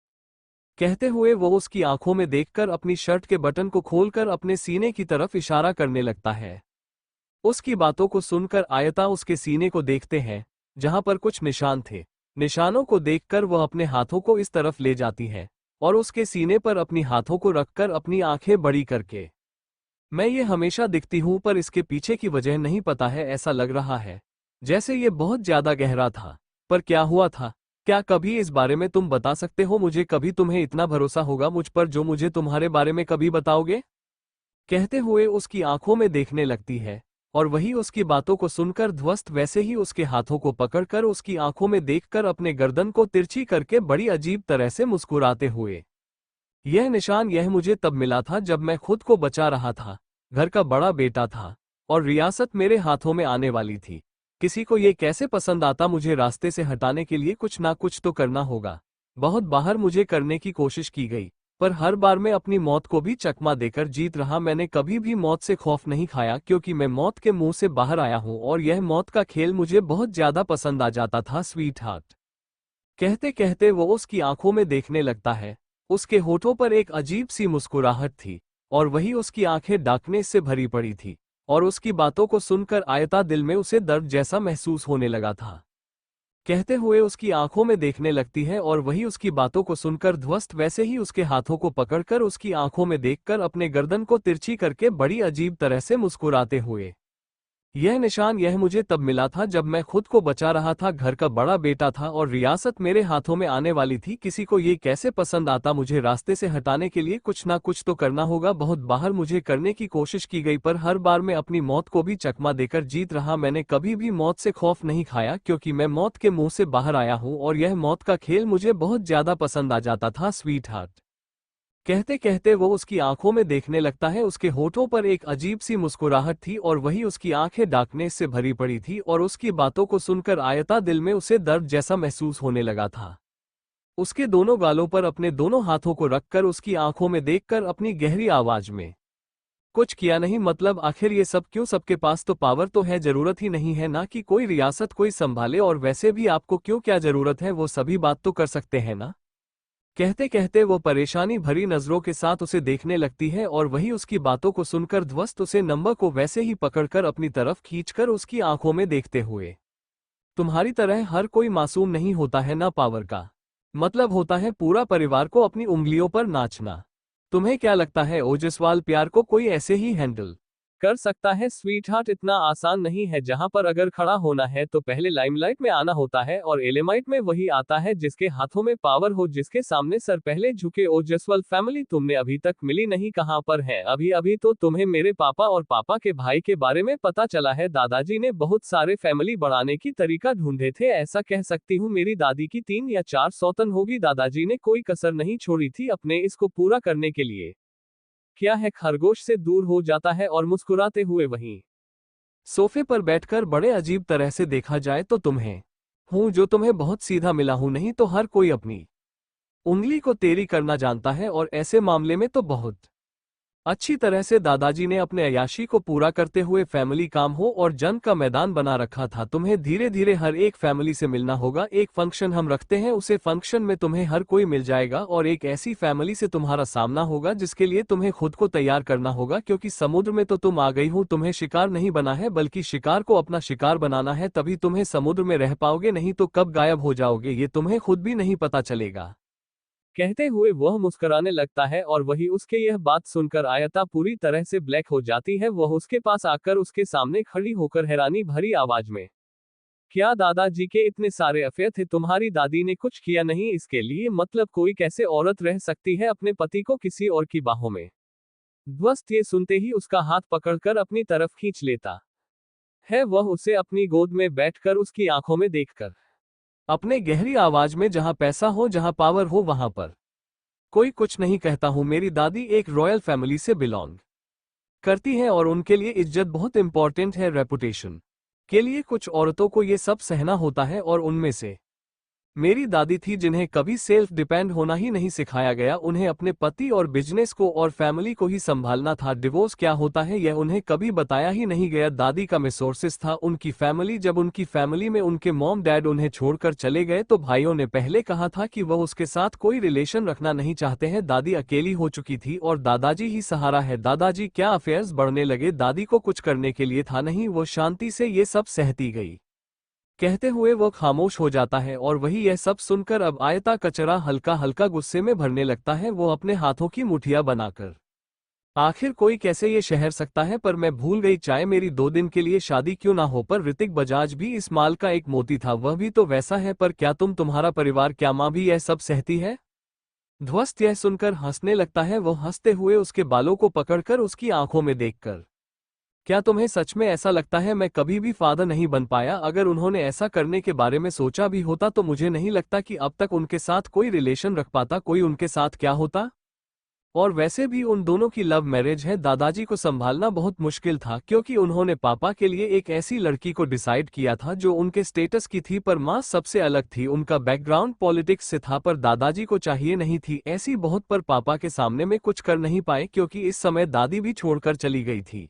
कहते हुए वो उसकी आंखों में देखकर अपनी शर्ट के बटन को खोलकर अपने सीने की तरफ इशारा करने लगता है। उसकी बातों को सुनकर आयता उसके सीने को देखते हैं, जहां पर कुछ निशान थे। निशानों को देखकर वह अपने हाथों को इस तरफ ले जाती है और उसके सीने पर अपनी हाथों को रखकर अपनी आंखें बड़ी करके, मैं ये हमेशा दिखती हूं पर इसके पीछे की वजह नहीं पता है, ऐसा लग रहा है जैसे ये बहुत ज्यादा गहरा था। पर क्या हुआ था, क्या कभी इस बारे में तुम बता सकते हो मुझे, कभी तुम्हें इतना भरोसा होगा मुझ पर जो मुझे तुम्हारे बारे में कभी बताओगे। कहते हुए उसकी आंखों में देखने लगती है, और वही उसकी बातों को सुनकर ध्वस्त वैसे ही उसके हाथों को पकड़कर उसकी आंखों में देखकर अपने गर्दन को तिरछी करके बड़ी अजीब तरह से मुस्कुराते हुए, यह निशान यह मुझे तब मिला था जब मैं खुद को बचा रहा था, घर का बड़ा बेटा था और रियासत मेरे हाथों में आने वाली थी। किसी को ये कैसे पसंद आता, मुझे रास्ते से हटाने के लिए कुछ ना कुछ तो करना होगा। बहुत बाहर मुझे करने की कोशिश की गई, पर हर बार मैं अपनी मौत को भी चकमा देकर जीत रहा। मैंने कभी भी मौत से खौफ नहीं खाया, क्योंकि मैं मौत के मुंह से बाहर आया हूं और यह मौत का खेल मुझे बहुत ज्यादा पसंद आ जाता था, स्वीट हार्ट। कहते कहते वो उसकी आंखों में देखने लगता है। उसके होठों पर एक अजीब सी मुस्कुराहट थी, और वही उसकी आंखें डार्कनेस से भरी पड़ी थी, और उसकी बातों को सुनकर आयता दिल में उसे दर्द जैसा महसूस होने लगा था। कहते हुए उसकी आंखों में देखने लगती है, और वही उसकी बातों को सुनकर ध्वस्त वैसे ही उसके हाथों को पकड़कर उसकी आंखों में देखकर अपने गर्दन को तिरछी करके बड़ी अजीब तरह से मुस्कुराते हुए, यह निशान यह मुझे तब मिला था जब मैं खुद को बचा रहा था, घर का बड़ा बेटा था और रियासत मेरे हाथों में आने वाली थी। किसी को ये कैसे पसंद आता, मुझे रास्ते से हटाने के लिए कुछ ना कुछ तो करना होगा। बहुत बाहर मुझे करने की कोशिश की गई, पर हर बार मैं अपनी मौत को भी चकमा देकर जीत रहा। मैंने कभी भी मौत से खौफ नहीं खाया, क्योंकि मैं मौत के मुंह से बाहर आया हूं और यह मौत का खेल मुझे बहुत ज्यादा पसंद आ जाता था, स्वीट हार्ट। कहते कहते वो उसकी आंखों में देखने लगता है। उसके होठों पर एक अजीब सी मुस्कुराहट थी, और वही उसकी आंखें डार्कनेस से भरी पड़ी थी, और उसकी बातों को सुनकर आयता दिल में उसे दर्द जैसा महसूस होने लगा था। उसके दोनों गालों पर अपने दोनों हाथों को रखकर उसकी आंखों में देखकर अपनी गहरी आवाज में, कुछ किया नहीं मतलब, आखिर ये सब क्यों, सबके पास तो पावर तो है, जरूरत ही नहीं है ना कि कोई रियासत कोई संभाले, और वैसे भी आपको क्यों क्या जरूरत है, वो सभी बात तो कर सकते हैं ना। कहते कहते वो परेशानी भरी नजरों के साथ उसे देखने लगती है, और वही उसकी बातों को सुनकर ध्वस्त उसे नंबर को वैसे ही पकड़कर अपनी तरफ खींचकर उसकी आंखों में देखते हुए, तुम्हारी तरह हर कोई मासूम नहीं होता है ना, पावर का मतलब होता है पूरा परिवार को अपनी उंगलियों पर नाचना। तुम्हें क्या लगता है ओजस्वाल प्यार को कोई ऐसे ही हैंडल कर सकता है? स्वीटहार्ट, इतना आसान नहीं है। जहां पर अगर खड़ा होना है तो पहले लाइमलाइट में आना होता है, और एलेमाइट में वही आता है जिसके हाथों में पावर हो, जिसके सामने सर पहले झुके। ओजस्वल फैमिली तुमने अभी तक मिली नहीं, कहां पर है? अभी अभी तो तुम्हें मेरे पापा और पापा के भाई के बारे में पता चला है। दादाजी ने बहुत सारे फैमिली बढ़ाने की तरीका ढूंढे थे, ऐसा कह सकती हूँ मेरी दादी की 3 या 4 सौतन होगी। दादाजी ने कोई कसर नहीं छोड़ी थी अपने इसको पूरा करने के लिए। क्या है, खरगोश से दूर हो जाता है और मुस्कुराते हुए वहीं सोफे पर बैठकर बड़े अजीब तरह से देखा जाए तो तुम्हें हूं जो तुम्हें बहुत सीधा मिला हूं, नहीं तो हर कोई अपनी उंगली को तेरी करना जानता है और ऐसे मामले में तो बहुत अच्छी तरह से दादाजी ने अपने अय्याशी को पूरा करते हुए फैमिली काम हो और जंग का मैदान बना रखा था। तुम्हें धीरे धीरे हर एक फैमिली से मिलना होगा। एक फंक्शन हम रखते हैं, उसे फंक्शन में तुम्हें हर कोई मिल जाएगा और एक ऐसी फैमिली से तुम्हारा सामना होगा जिसके लिए तुम्हें खुद को तैयार करना होगा, क्योंकि समुद्र में तो तुम आ गई हो। तुम्हें शिकार नहीं बना है बल्कि शिकार को अपना शिकार बनाना है, तभी तुम्हें समुद्र में रह पाओगे, नहीं तो कब गायब हो जाओगे ये तुम्हें खुद भी नहीं पता चलेगा। कहते हुए वह मुस्कुराने लगता है और वही उसके यह बात सुनकर आयता पूरी तरह से ब्लैक हो जाती है। वह उसके पास आकर उसके सामने खड़ी होकर हैरानी भरी आवाज में, क्या दादाजी के इतने सारे अफेयर थे? तुम्हारी दादी ने कुछ किया नहीं इसके लिए? मतलब कोई कैसे औरत रह सकती है अपने पति को किसी और की बाहों में? ध्वस्त ये सुनते ही उसका हाथ पकड़कर अपनी तरफ खींच लेता है। वह उसे अपनी गोद में बैठकर उसकी आंखों में देखकर अपने गहरी आवाज में, जहां पैसा हो जहां पावर हो वहां पर कोई कुछ नहीं कहता हूं। मेरी दादी एक रॉयल फैमिली से बिलोंग करती है और उनके लिए इज्जत बहुत इंपॉर्टेंट है। रेपुटेशन के लिए कुछ औरतों को ये सब सहना होता है और उनमें से मेरी दादी थी, जिन्हें कभी सेल्फ डिपेंड होना ही नहीं सिखाया गया। उन्हें अपने पति और बिजनेस को और फैमिली को ही संभालना था। डिवोर्स क्या होता है यह उन्हें कभी बताया ही नहीं गया। दादी का रिसोर्सेस था उनकी फैमिली। जब उनकी फैमिली में उनके मॉम डैड उन्हें छोड़कर चले गए तो भाइयों ने पहले कहा था कि वह उसके साथ कोई रिलेशन रखना नहीं चाहते हैं। दादी अकेली हो चुकी थी और दादाजी ही सहारा है। दादाजी क्या अफेयर्स बढ़ने लगे, दादी को कुछ करने के लिए था नहीं, वो शांति से ये सब सहती गई। कहते हुए वो खामोश हो जाता है और वही यह सब सुनकर अब आयता कचरा हल्का हल्का गुस्से में भरने लगता है। वो अपने हाथों की मुठियां बनाकर, आखिर कोई कैसे ये शहर सकता है? पर मैं भूल गई, चाहे मेरी 2 दिन के लिए शादी क्यों ना हो, पर ऋतिक बजाज भी इस माल का एक मोती था, वह भी तो वैसा है। पर क्या तुम्हारा परिवार, क्या माँ भी यह सब सहती है? ध्वस्त यह सुनकर हंसने लगता है। वो हंसते हुए उसके बालों को पकड़कर उसकी आंखों में देखकर, क्या तुम्हें सच में ऐसा लगता है मैं कभी भी फादर नहीं बन पाया? अगर उन्होंने ऐसा करने के बारे में सोचा भी होता तो मुझे नहीं लगता कि अब तक उनके साथ कोई रिलेशन रख पाता। कोई उनके साथ क्या होता? और वैसे भी उन दोनों की लव मैरिज है। दादाजी को संभालना बहुत मुश्किल था, क्योंकि उन्होंने पापा के लिए एक ऐसी लड़की को डिसाइड किया था जो उनके स्टेटस की थी, पर माँ सबसे अलग थी। उनका बैकग्राउंड पॉलिटिक्स से था, पर दादाजी को चाहिए नहीं थी ऐसी बहुत, पर पापा के सामने में कुछ कर नहीं पाए क्योंकि इस समय दादी भी छोड़कर चली गई थी।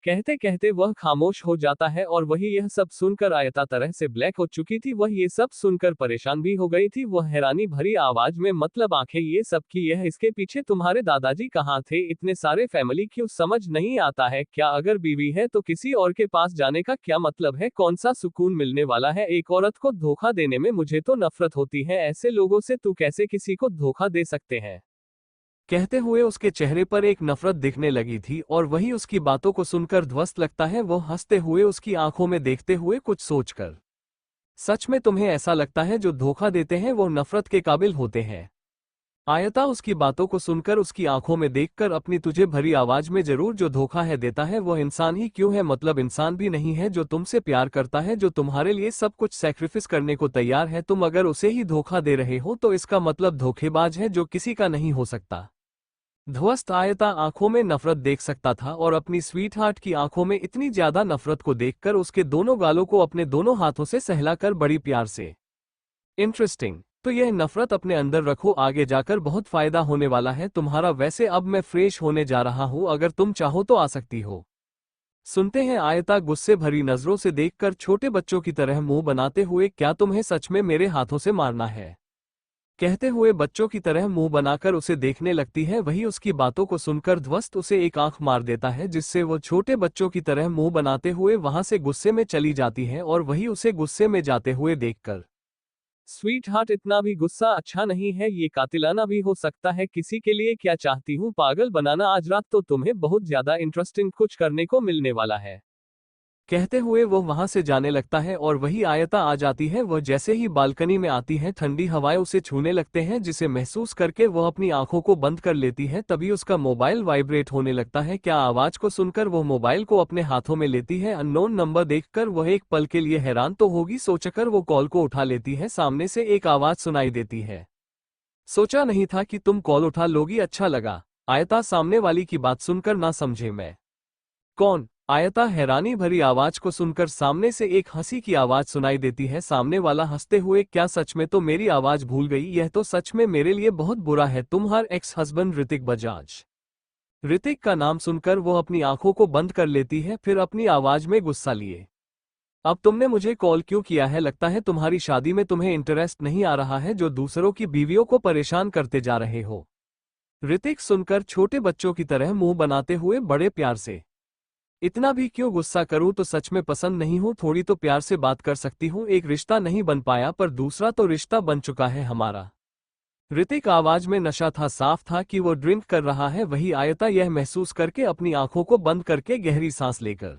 कहते कहते वह खामोश हो जाता है और वही यह सब सुनकर आयता तरह से ब्लैक हो चुकी थी। वह ये सब सुनकर परेशान भी हो गई थी। वह हैरानी भरी आवाज में, मतलब आंखें ये सब की, यह इसके पीछे तुम्हारे दादाजी कहाँ थे? इतने सारे फैमिली क्यों? समझ नहीं आता है क्या? अगर बीवी है तो किसी और के पास जाने का क्या मतलब है? कौन सा सुकून मिलने वाला है एक औरत को धोखा देने में? मुझे तो नफरत होती है ऐसे लोगों से। तू कैसे किसी को धोखा दे सकते हैं? कहते हुए उसके चेहरे पर एक नफरत दिखने लगी थी और वही उसकी बातों को सुनकर ध्वस्त लगता है। वो हंसते हुए उसकी आंखों में देखते हुए कुछ सोचकर, सच में तुम्हें ऐसा लगता है जो धोखा देते हैं वो नफरत के काबिल होते हैं? आयता उसकी बातों को सुनकर उसकी आंखों में देखकर अपनी तुझे भरी आवाज में, जरूर जो धोखा है देता है वो इंसान ही क्यों है? मतलब इंसान भी नहीं है जो तुमसे प्यार करता है, जो तुम्हारे लिए सब कुछ सैक्रिफिस करने को तैयार है? तुम अगर उसे ही धोखा दे रहे हो तो इसका मतलब धोखेबाज है जो किसी का नहीं हो सकता। ध्वस्त आयता आंखों में नफरत देख सकता था और अपनी स्वीट हार्ट की आंखों में इतनी ज्यादा नफरत को देखकर उसके दोनों गालों को अपने दोनों हाथों से सहलाकर बड़ी प्यार से, इंटरेस्टिंग, तो यह नफरत अपने अंदर रखो, आगे जाकर बहुत फायदा होने वाला है तुम्हारा। वैसे अब मैं फ्रेश होने जा रहा हूं, अगर तुम चाहो तो आ सकती हो। सुनते हैं आयता गुस्से भरी नजरों से देखकर छोटे बच्चों की तरह मुंह बनाते हुए, क्या तुम्हें सच में मेरे हाथों से मारना है? कहते हुए बच्चों की तरह मुंह बनाकर उसे देखने लगती है। वही उसकी बातों को सुनकर ध्वस्त उसे एक आंख मार देता है, जिससे वो छोटे बच्चों की तरह मुंह बनाते हुए वहां से गुस्से में चली जाती है और वही उसे गुस्से में जाते हुए देखकर, स्वीट हार्ट इतना भी गुस्सा अच्छा नहीं है, ये कातिलाना भी हो सकता है। किसी के लिए क्या चाहती हूँ? पागल बनाना। आज रात तो तुम्हें बहुत ज्यादा इंटरेस्टिंग कुछ करने को मिलने वाला है। कहते हुए वो वहां से जाने लगता है और वही आयता आ जाती है। वह जैसे ही बालकनी में आती है ठंडी हवाएं उसे छूने लगते हैं, जिसे महसूस करके वह अपनी आंखों को बंद कर लेती है। तभी उसका मोबाइल वाइब्रेट होने लगता है। क्या आवाज को सुनकर वो मोबाइल को अपने हाथों में लेती है। अननोन नंबर देखकर वह एक पल के लिए हैरान तो होगी, सोचकर वो कॉल को उठा लेती है। सामने से एक आवाज सुनाई देती है, सोचा नहीं था कि तुम कॉल उठा लोगी, अच्छा लगा। आयता सामने वाली की बात सुनकर ना समझे, मैं कौन? आयता हैरानी भरी आवाज को सुनकर सामने से एक हंसी की आवाज सुनाई देती है। सामने वाला हंसते हुए, क्या सच में तो मेरी आवाज भूल गई? यह तो सच में मेरे लिए बहुत बुरा है। तुम्हारा एक्स हस्बैंड ऋतिक बजाज। ऋतिक का नाम सुनकर वो अपनी आंखों को बंद कर लेती है, फिर अपनी आवाज में गुस्सा लिए, अब तुमने मुझे कॉल क्यों किया है? लगता है तुम्हारी शादी में तुम्हें इंटरेस्ट नहीं आ रहा है, जो दूसरों की बीवियों को परेशान करते जा रहे हो। ऋतिक सुनकर छोटे बच्चों की तरह मुंह बनाते हुए बड़े प्यार से, इतना भी क्यों गुस्सा करूं? तो सच में पसंद नहीं हूं, थोड़ी तो प्यार से बात कर सकती हूं। एक रिश्ता नहीं बन पाया पर दूसरा तो रिश्ता बन चुका है हमारा। ऋतिक आवाज में नशा था, साफ था कि वो ड्रिंक कर रहा है। वही आयता यह महसूस करके अपनी आंखों को बंद करके गहरी सांस लेकर,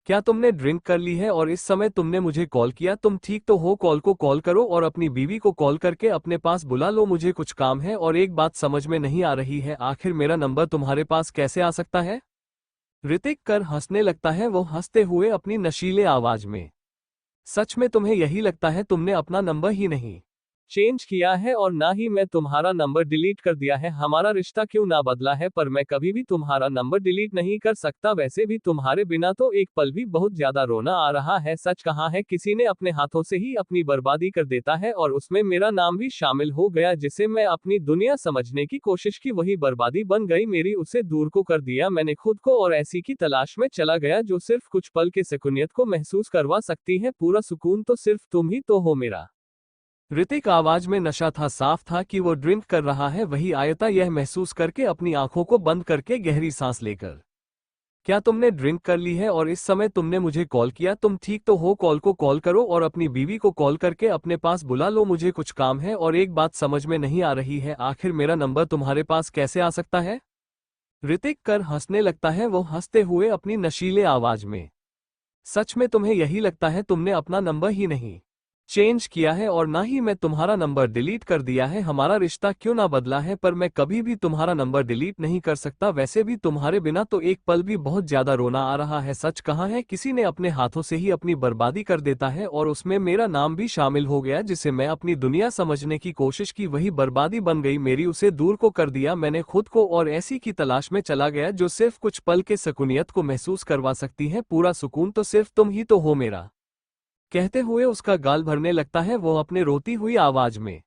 क्या तुमने ड्रिंक कर ली है और इस समय तुमने मुझे कॉल किया? तुम ठीक तो हो? कॉल को कॉल करो और अपनी बीवी को कॉल करके अपने पास बुला लो, मुझे कुछ काम है। और एक बात समझ में नहीं आ रही है, आखिर मेरा नंबर तुम्हारे पास कैसे आ सकता है? ऋतिक कर हंसने लगता है, वो हंसते हुए अपनी नशीले आवाज में, सच में तुम्हें यही लगता है तुमने अपना नंबर ही नहीं चेंज किया है और ना ही मैं तुम्हारा नंबर डिलीट कर दिया है। हमारा रिश्ता क्यों ना बदला है, पर मैं कभी भी तुम्हारा नंबर डिलीट नहीं कर सकता। वैसे भी तुम्हारे बिना तो एक पल भी बहुत ज्यादा रोना आ रहा है। सच कहा है, किसी ने अपने हाथों से ही अपनी बर्बादी कर देता है और उसमें मेरा नाम भी शामिल हो गया। जिसे मैं अपनी दुनिया समझने की कोशिश की, वही बर्बादी बन गई मेरी। उसे दूर को कर दिया मैंने खुद को और ऐसी की तलाश में चला गया जो सिर्फ कुछ पल के सुकूनियत को महसूस करवा सकती है। पूरा सुकून तो सिर्फ तुम ही तो हो मेरा। ऋतिक आवाज में नशा था, साफ था कि वो ड्रिंक कर रहा है। वही आयता यह महसूस करके अपनी आंखों को बंद करके गहरी सांस लेकर, क्या तुमने ड्रिंक कर ली है और इस समय तुमने मुझे कॉल किया? तुम ठीक तो हो? कॉल को कॉल करो और अपनी बीवी को कॉल करके अपने पास बुला लो, मुझे कुछ काम है। और एक बात समझ में नहीं आ रही है, आखिर मेरा नंबर तुम्हारे पास कैसे आ सकता है? ऋतिक कर हंसने लगता है, वो हंसते हुए अपनी नशीले आवाज में, सच में तुम्हें यही लगता है तुमने अपना नंबर ही नहीं चेंज किया है और ना ही मैं तुम्हारा नंबर डिलीट कर दिया है। हमारा रिश्ता क्यों ना बदला है, पर मैं कभी भी तुम्हारा नंबर डिलीट नहीं कर सकता। वैसे भी तुम्हारे बिना तो एक पल भी बहुत ज्यादा रोना आ रहा है। सच कहा है, किसी ने अपने हाथों से ही अपनी बर्बादी कर देता है और उसमें मेरा नाम भी शामिल हो गया। जिसे मैं अपनी दुनिया समझने की कोशिश की, वही बर्बादी बन गई मेरी। उसे दूर को कर दिया मैंने खुद को और ऐसी की तलाश में चला गया जो सिर्फ कुछ पल के सुकूनियत को महसूस करवा सकती है। पूरा सुकून तो सिर्फ तुम ही तो हो मेरा। कहते हुए उसका गाल भरने लगता है वो अपने रोती हुई आवाज में,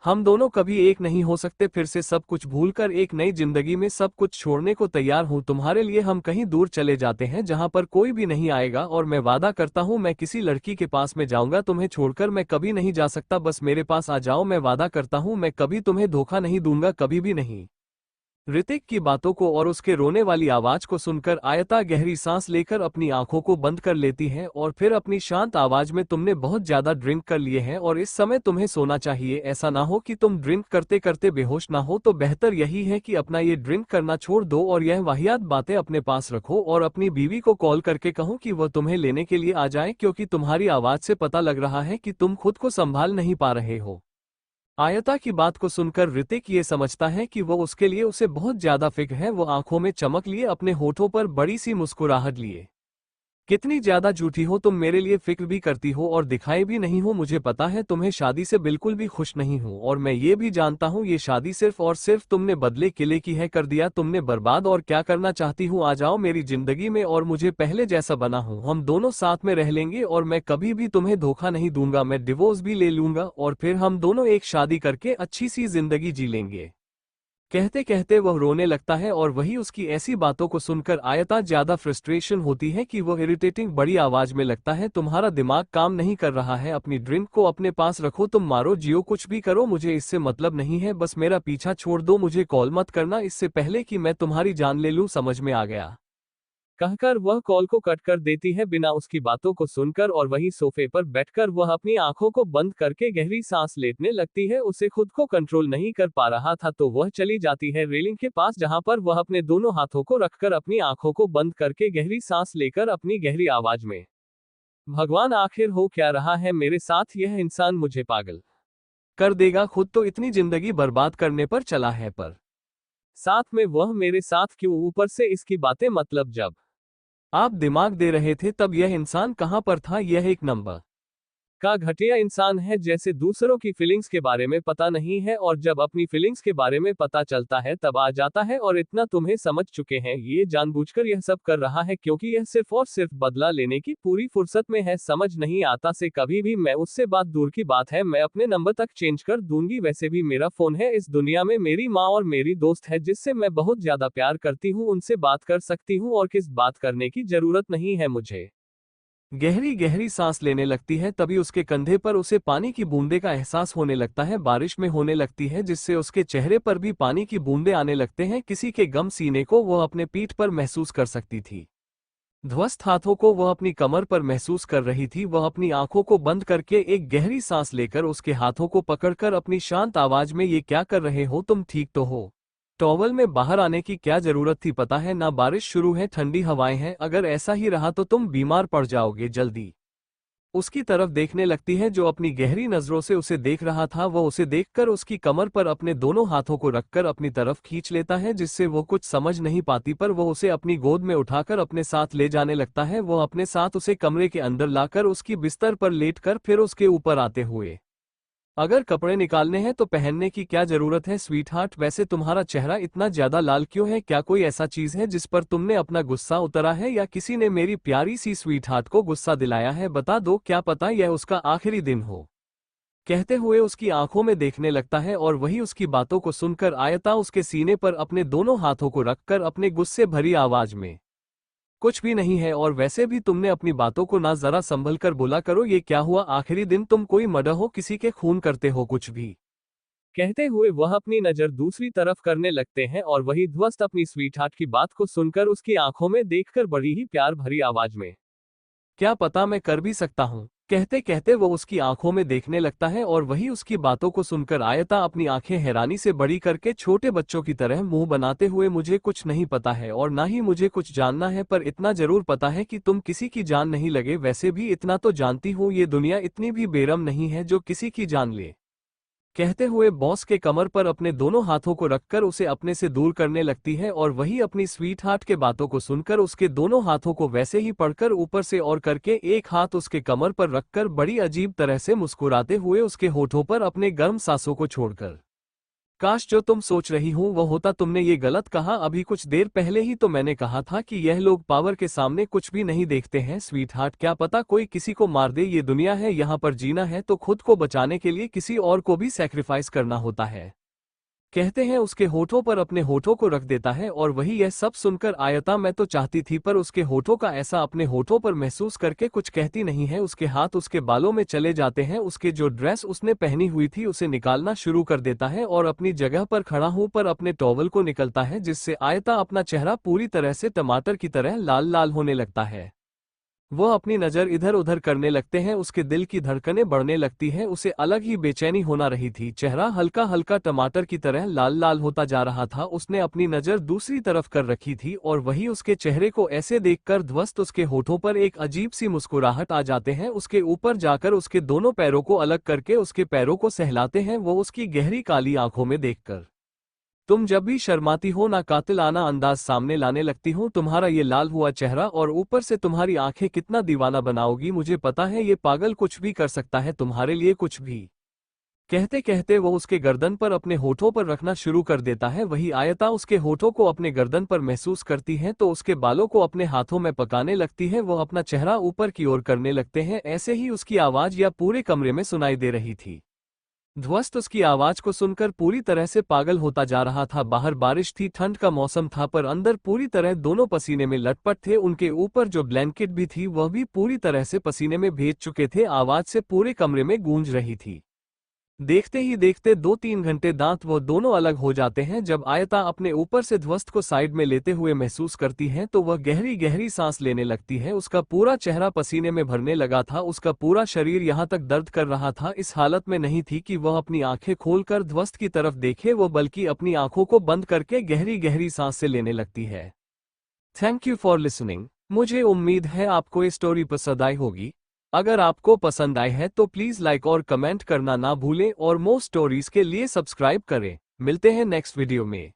हम दोनों कभी एक नहीं हो सकते। फिर से सब कुछ भूलकर एक नई जिंदगी में सब कुछ छोड़ने को तैयार हूं तुम्हारे लिए। हम कहीं दूर चले जाते हैं जहां पर कोई भी नहीं आएगा और मैं वादा करता हूं मैं किसी लड़की के पास में जाऊंगा। तुम्हें छोड़कर मैं कभी नहीं जा सकता, बस मेरे पास आ जाओ। मैं वादा करता हूं मैं कभी तुम्हें धोखा नहीं दूंगा, कभी भी नहीं। ऋतिक की बातों को और उसके रोने वाली आवाज को सुनकर आयता गहरी सांस लेकर अपनी आंखों को बंद कर लेती है और फिर अपनी शांत आवाज में, तुमने बहुत ज्यादा ड्रिंक कर लिए हैं और इस समय तुम्हें सोना चाहिए। ऐसा ना हो कि तुम ड्रिंक करते करते बेहोश ना हो, तो बेहतर यही है कि अपना ये ड्रिंक करना छोड़ दो और यह वाहियात बातें अपने पास रखो और अपनी बीवी को कॉल करके कहो कि वह तुम्हें लेने के लिए आ जाए, क्योंकि तुम्हारी आवाज से पता लग रहा है कि तुम खुद को संभाल नहीं पा रहे हो। आयता की बात को सुनकर ऋतिक ये समझता है कि वो उसके लिए उसे बहुत ज्यादा फिक्र है। वो आंखों में चमक लिए, अपने होठों पर बड़ी सी मुस्कुराहट लिए, कितनी ज्यादा झूठी हो तुम, मेरे लिए फिक्र भी करती हो और दिखाई भी नहीं हो। मुझे पता है तुम्हें शादी से बिल्कुल भी खुश नहीं हूं और मैं ये भी जानता हूं ये शादी सिर्फ और सिर्फ तुमने बदले किले की है, कर दिया तुमने बर्बाद। और क्या करना चाहती हूँ, आ जाओ मेरी जिंदगी में और मुझे पहले जैसा बना हूं। हम दोनों साथ में रह लेंगे और मैं कभी भी तुम्हें धोखा नहीं दूंगा। मैं डिवोर्स भी ले लूंगा और फिर हम दोनों एक शादी करके अच्छी सी जिंदगी जी लेंगे। कहते कहते वह रोने लगता है और वही उसकी ऐसी बातों को सुनकर आयता ज्यादा फ्रस्ट्रेशन होती है कि वह इरिटेटिंग बड़ी आवाज में लगता है, तुम्हारा दिमाग काम नहीं कर रहा है, अपनी ड्रिंक को अपने पास रखो, तुम मारो जियो कुछ भी करो, मुझे इससे मतलब नहीं है, बस मेरा पीछा छोड़ दो, मुझे कॉल मत करना इससे पहले कि मैं तुम्हारी जान ले लूं। समझ में आ गया कहकर वह कॉल को कट कर देती है बिना उसकी बातों को सुनकर और वही सोफे पर बैठकर वह अपनी आंखों को बंद करके गहरी सांस लेने लगती है। उसे खुद को कंट्रोल नहीं कर पा रहा था तो वह चली जाती है रेलिंग के पास, जहां पर वह अपने दोनों हाथों को रखकर अपनी आंखों को बंद करके गहरी सांस लेकर अपनी गहरी आवाज में, भगवान आखिर हो क्या रहा है मेरे साथ, यह इंसान मुझे पागल कर देगा, खुद तो इतनी जिंदगी बर्बाद करने पर चला है, पर साथ में वह मेरे साथ क्यों? ऊपर से इसकी बातें, मतलब जब आप दिमाग दे रहे थे तब यह इंसान कहां पर था? यह एक नंबर का घटिया इंसान है, जैसे दूसरों की फीलिंग्स के बारे में पता नहीं है और जब अपनी फीलिंग्स के बारे में पता चलता है तब आ जाता है और इतना तुम्हें समझ चुके हैं। ये जानबूझकर यह सब कर रहा है क्योंकि यह सिर्फ और सिर्फ बदला लेने की पूरी फुर्सत में है। समझ नहीं आता से कभी भी मैं उससे बात दूर की बात है, मैं अपने नंबर तक चेंज कर दूंगी। वैसे भी मेरा फोन है, इस दुनिया में मेरी माँ और मेरी दोस्त है जिससे मैं बहुत ज्यादा प्यार करती हूँ, उनसे बात कर सकती हूँ और किस बात करने की जरूरत नहीं है मुझे। गहरी गहरी सांस लेने लगती है, तभी उसके कंधे पर उसे पानी की बूंदे का एहसास होने लगता है। बारिश में होने लगती है जिससे उसके चेहरे पर भी पानी की बूंदे आने लगते हैं। किसी के गम सीने को वह अपने पीठ पर महसूस कर सकती थी। ध्वस्त हाथों को वह अपनी कमर पर महसूस कर रही थी। वह अपनी आंखों को बंद करके एक गहरी सांस लेकर उसके हाथों को पकड़कर अपनी शांत आवाज में, ये क्या कर रहे हो तुम, ठीक तो हो? टॉवल में बाहर आने की क्या जरूरत थी? पता है ना बारिश शुरू है, ठंडी हवाएं हैं, अगर ऐसा ही रहा तो तुम बीमार पड़ जाओगे जल्दी। उसकी तरफ देखने लगती है जो अपनी गहरी नजरों से उसे देख रहा था। वह उसे देखकर उसकी कमर पर अपने दोनों हाथों को रखकर अपनी तरफ खींच लेता है, जिससे वो कुछ समझ नहीं पाती पर वह उसे अपनी गोद में उठाकर अपने साथ ले जाने लगता है। वह अपने साथ उसे कमरे के अंदर लाकर उसकी बिस्तर पर लेटकर फिर उसके ऊपर आते हुए, अगर कपड़े निकालने हैं तो पहनने की क्या जरूरत है स्वीटहार्ट? वैसे तुम्हारा चेहरा इतना ज्यादा लाल क्यों है? क्या कोई ऐसा चीज है जिस पर तुमने अपना गुस्सा उतरा है या किसी ने मेरी प्यारी सी स्वीटहार्ट को गुस्सा दिलाया है? बता दो, क्या पता यह उसका आखिरी दिन हो। कहते हुए उसकी आंखों में देखने लगता है और वही उसकी बातों को सुनकर आयता उसके सीने पर अपने दोनों हाथों को रखकर अपने गुस्से भरी आवाज में, कुछ भी नहीं है, और वैसे भी तुमने अपनी बातों को ना जरा संभल कर बोला करो। ये क्या हुआ, आखिरी दिन तुम कोई मर्डर हो, किसी के खून करते हो कुछ भी? कहते हुए वह अपनी नजर दूसरी तरफ करने लगते हैं और वही ध्वस्त अपनी स्वीटहार्ट की बात को सुनकर उसकी आंखों में देखकर बड़ी ही प्यार भरी आवाज में, क्या पता मैं कर भी सकता हूँ। कहते कहते वो उसकी आंखों में देखने लगता है और वही उसकी बातों को सुनकर आयता अपनी आंखें हैरानी से बड़ी करके छोटे बच्चों की तरह मुंह बनाते हुए, मुझे कुछ नहीं पता है और ना ही मुझे कुछ जानना है, पर इतना जरूर पता है कि तुम किसी की जान नहीं लगे। वैसे भी इतना तो जानती हूँ, ये दुनिया इतनी भी बेरहम नहीं है जो किसी की जान ले। कहते हुए बॉस के कमर पर अपने दोनों हाथों को रखकर उसे अपने से दूर करने लगती है और वही अपनी स्वीटहार्ट के बातों को सुनकर उसके दोनों हाथों को वैसे ही पकड़कर ऊपर से और करके एक हाथ उसके कमर पर रखकर बड़ी अजीब तरह से मुस्कुराते हुए उसके होठों पर अपने गर्म सांसों को छोड़कर, काश जो तुम सोच रही हूं वो होता। तुमने ये गलत कहा, अभी कुछ देर पहले ही तो मैंने कहा था कि यह लोग पावर के सामने कुछ भी नहीं देखते हैं स्वीटहार्ट। क्या पता कोई किसी को मार दे, ये दुनिया है, यहाँ पर जीना है तो खुद को बचाने के लिए किसी और को भी सैक्रिफाइस करना होता है। कहते हैं उसके होठों पर अपने होठों को रख देता है और वही यह सब सुनकर आयता मैं तो चाहती थी पर उसके होठों का ऐसा अपने होठों पर महसूस करके कुछ कहती नहीं है। उसके हाथ उसके बालों में चले जाते हैं, उसके जो ड्रेस उसने पहनी हुई थी उसे निकालना शुरू कर देता है और अपनी जगह पर खड़ा हूं पर अपने टॉवल को निकलता है, जिससे आयता अपना चेहरा पूरी तरह से टमाटर की तरह लाल लाल होने लगता है। वह अपनी नज़र इधर उधर करने लगते हैं, उसके दिल की धड़कनें बढ़ने लगती हैं, उसे अलग ही बेचैनी होना रही थी। चेहरा हल्का हल्का टमाटर की तरह लाल लाल होता जा रहा था। उसने अपनी नज़र दूसरी तरफ कर रखी थी और वही उसके चेहरे को ऐसे देखकर ध्वस्त उसके होठों पर एक अजीब सी मुस्कुराहट आ जाते हैं। उसके ऊपर जाकर उसके दोनों पैरों को अलग करके उसके पैरों को सहलाते हैं, वो उसकी गहरी काली आंखों में देखकर, तुम जब भी शर्माती हो ना कातिलाना अंदाज सामने लाने लगती हूँ। तुम्हारा ये लाल हुआ चेहरा और ऊपर से तुम्हारी आंखें कितना दीवाना बनाओगी, मुझे पता है ये पागल कुछ भी कर सकता है तुम्हारे लिए, कुछ भी। कहते कहते वो उसके गर्दन पर अपने होठों पर रखना शुरू कर देता है। वही आयता उसके होठों को अपने गर्दन पर महसूस करती है तो उसके बालों को अपने हाथों में पकाने लगती है। वो अपना चेहरा ऊपर की ओर करने लगते हैं, ऐसे ही उसकी आवाज या पूरे कमरे में सुनाई दे रही थी। ध्वस्त उसकी आवाज को सुनकर पूरी तरह से पागल होता जा रहा था। बाहर बारिश थी, ठंड का मौसम था, पर अंदर पूरी तरह दोनों पसीने में लटपट थे। उनके ऊपर जो ब्लैंकेट भी थी वह भी पूरी तरह से पसीने में भीग चुके थे। आवाज से पूरे कमरे में गूंज रही थी। देखते ही देखते 2-3 घंटे दांत वो दोनों अलग हो जाते हैं। जब आयता अपने ऊपर से ध्वस्त को साइड में लेते हुए महसूस करती है तो वह गहरी गहरी सांस लेने लगती है। उसका पूरा चेहरा पसीने में भरने लगा था, उसका पूरा शरीर यहाँ तक दर्द कर रहा था। इस हालत में नहीं थी कि वह अपनी आंखें खोलकर ध्वस्त की तरफ देखे, वो बल्कि अपनी आंखों को बंद करके गहरी गहरी सांस से लेने लगती है। Thank you for listening. मुझे उम्मीद है आपको ये स्टोरी पसंद आई होगी। अगर आपको पसंद आए है तो प्लीज़ लाइक और कमेंट करना ना भूलें और मोर स्टोरीज के लिए सब्सक्राइब करें। मिलते हैं नेक्स्ट वीडियो में।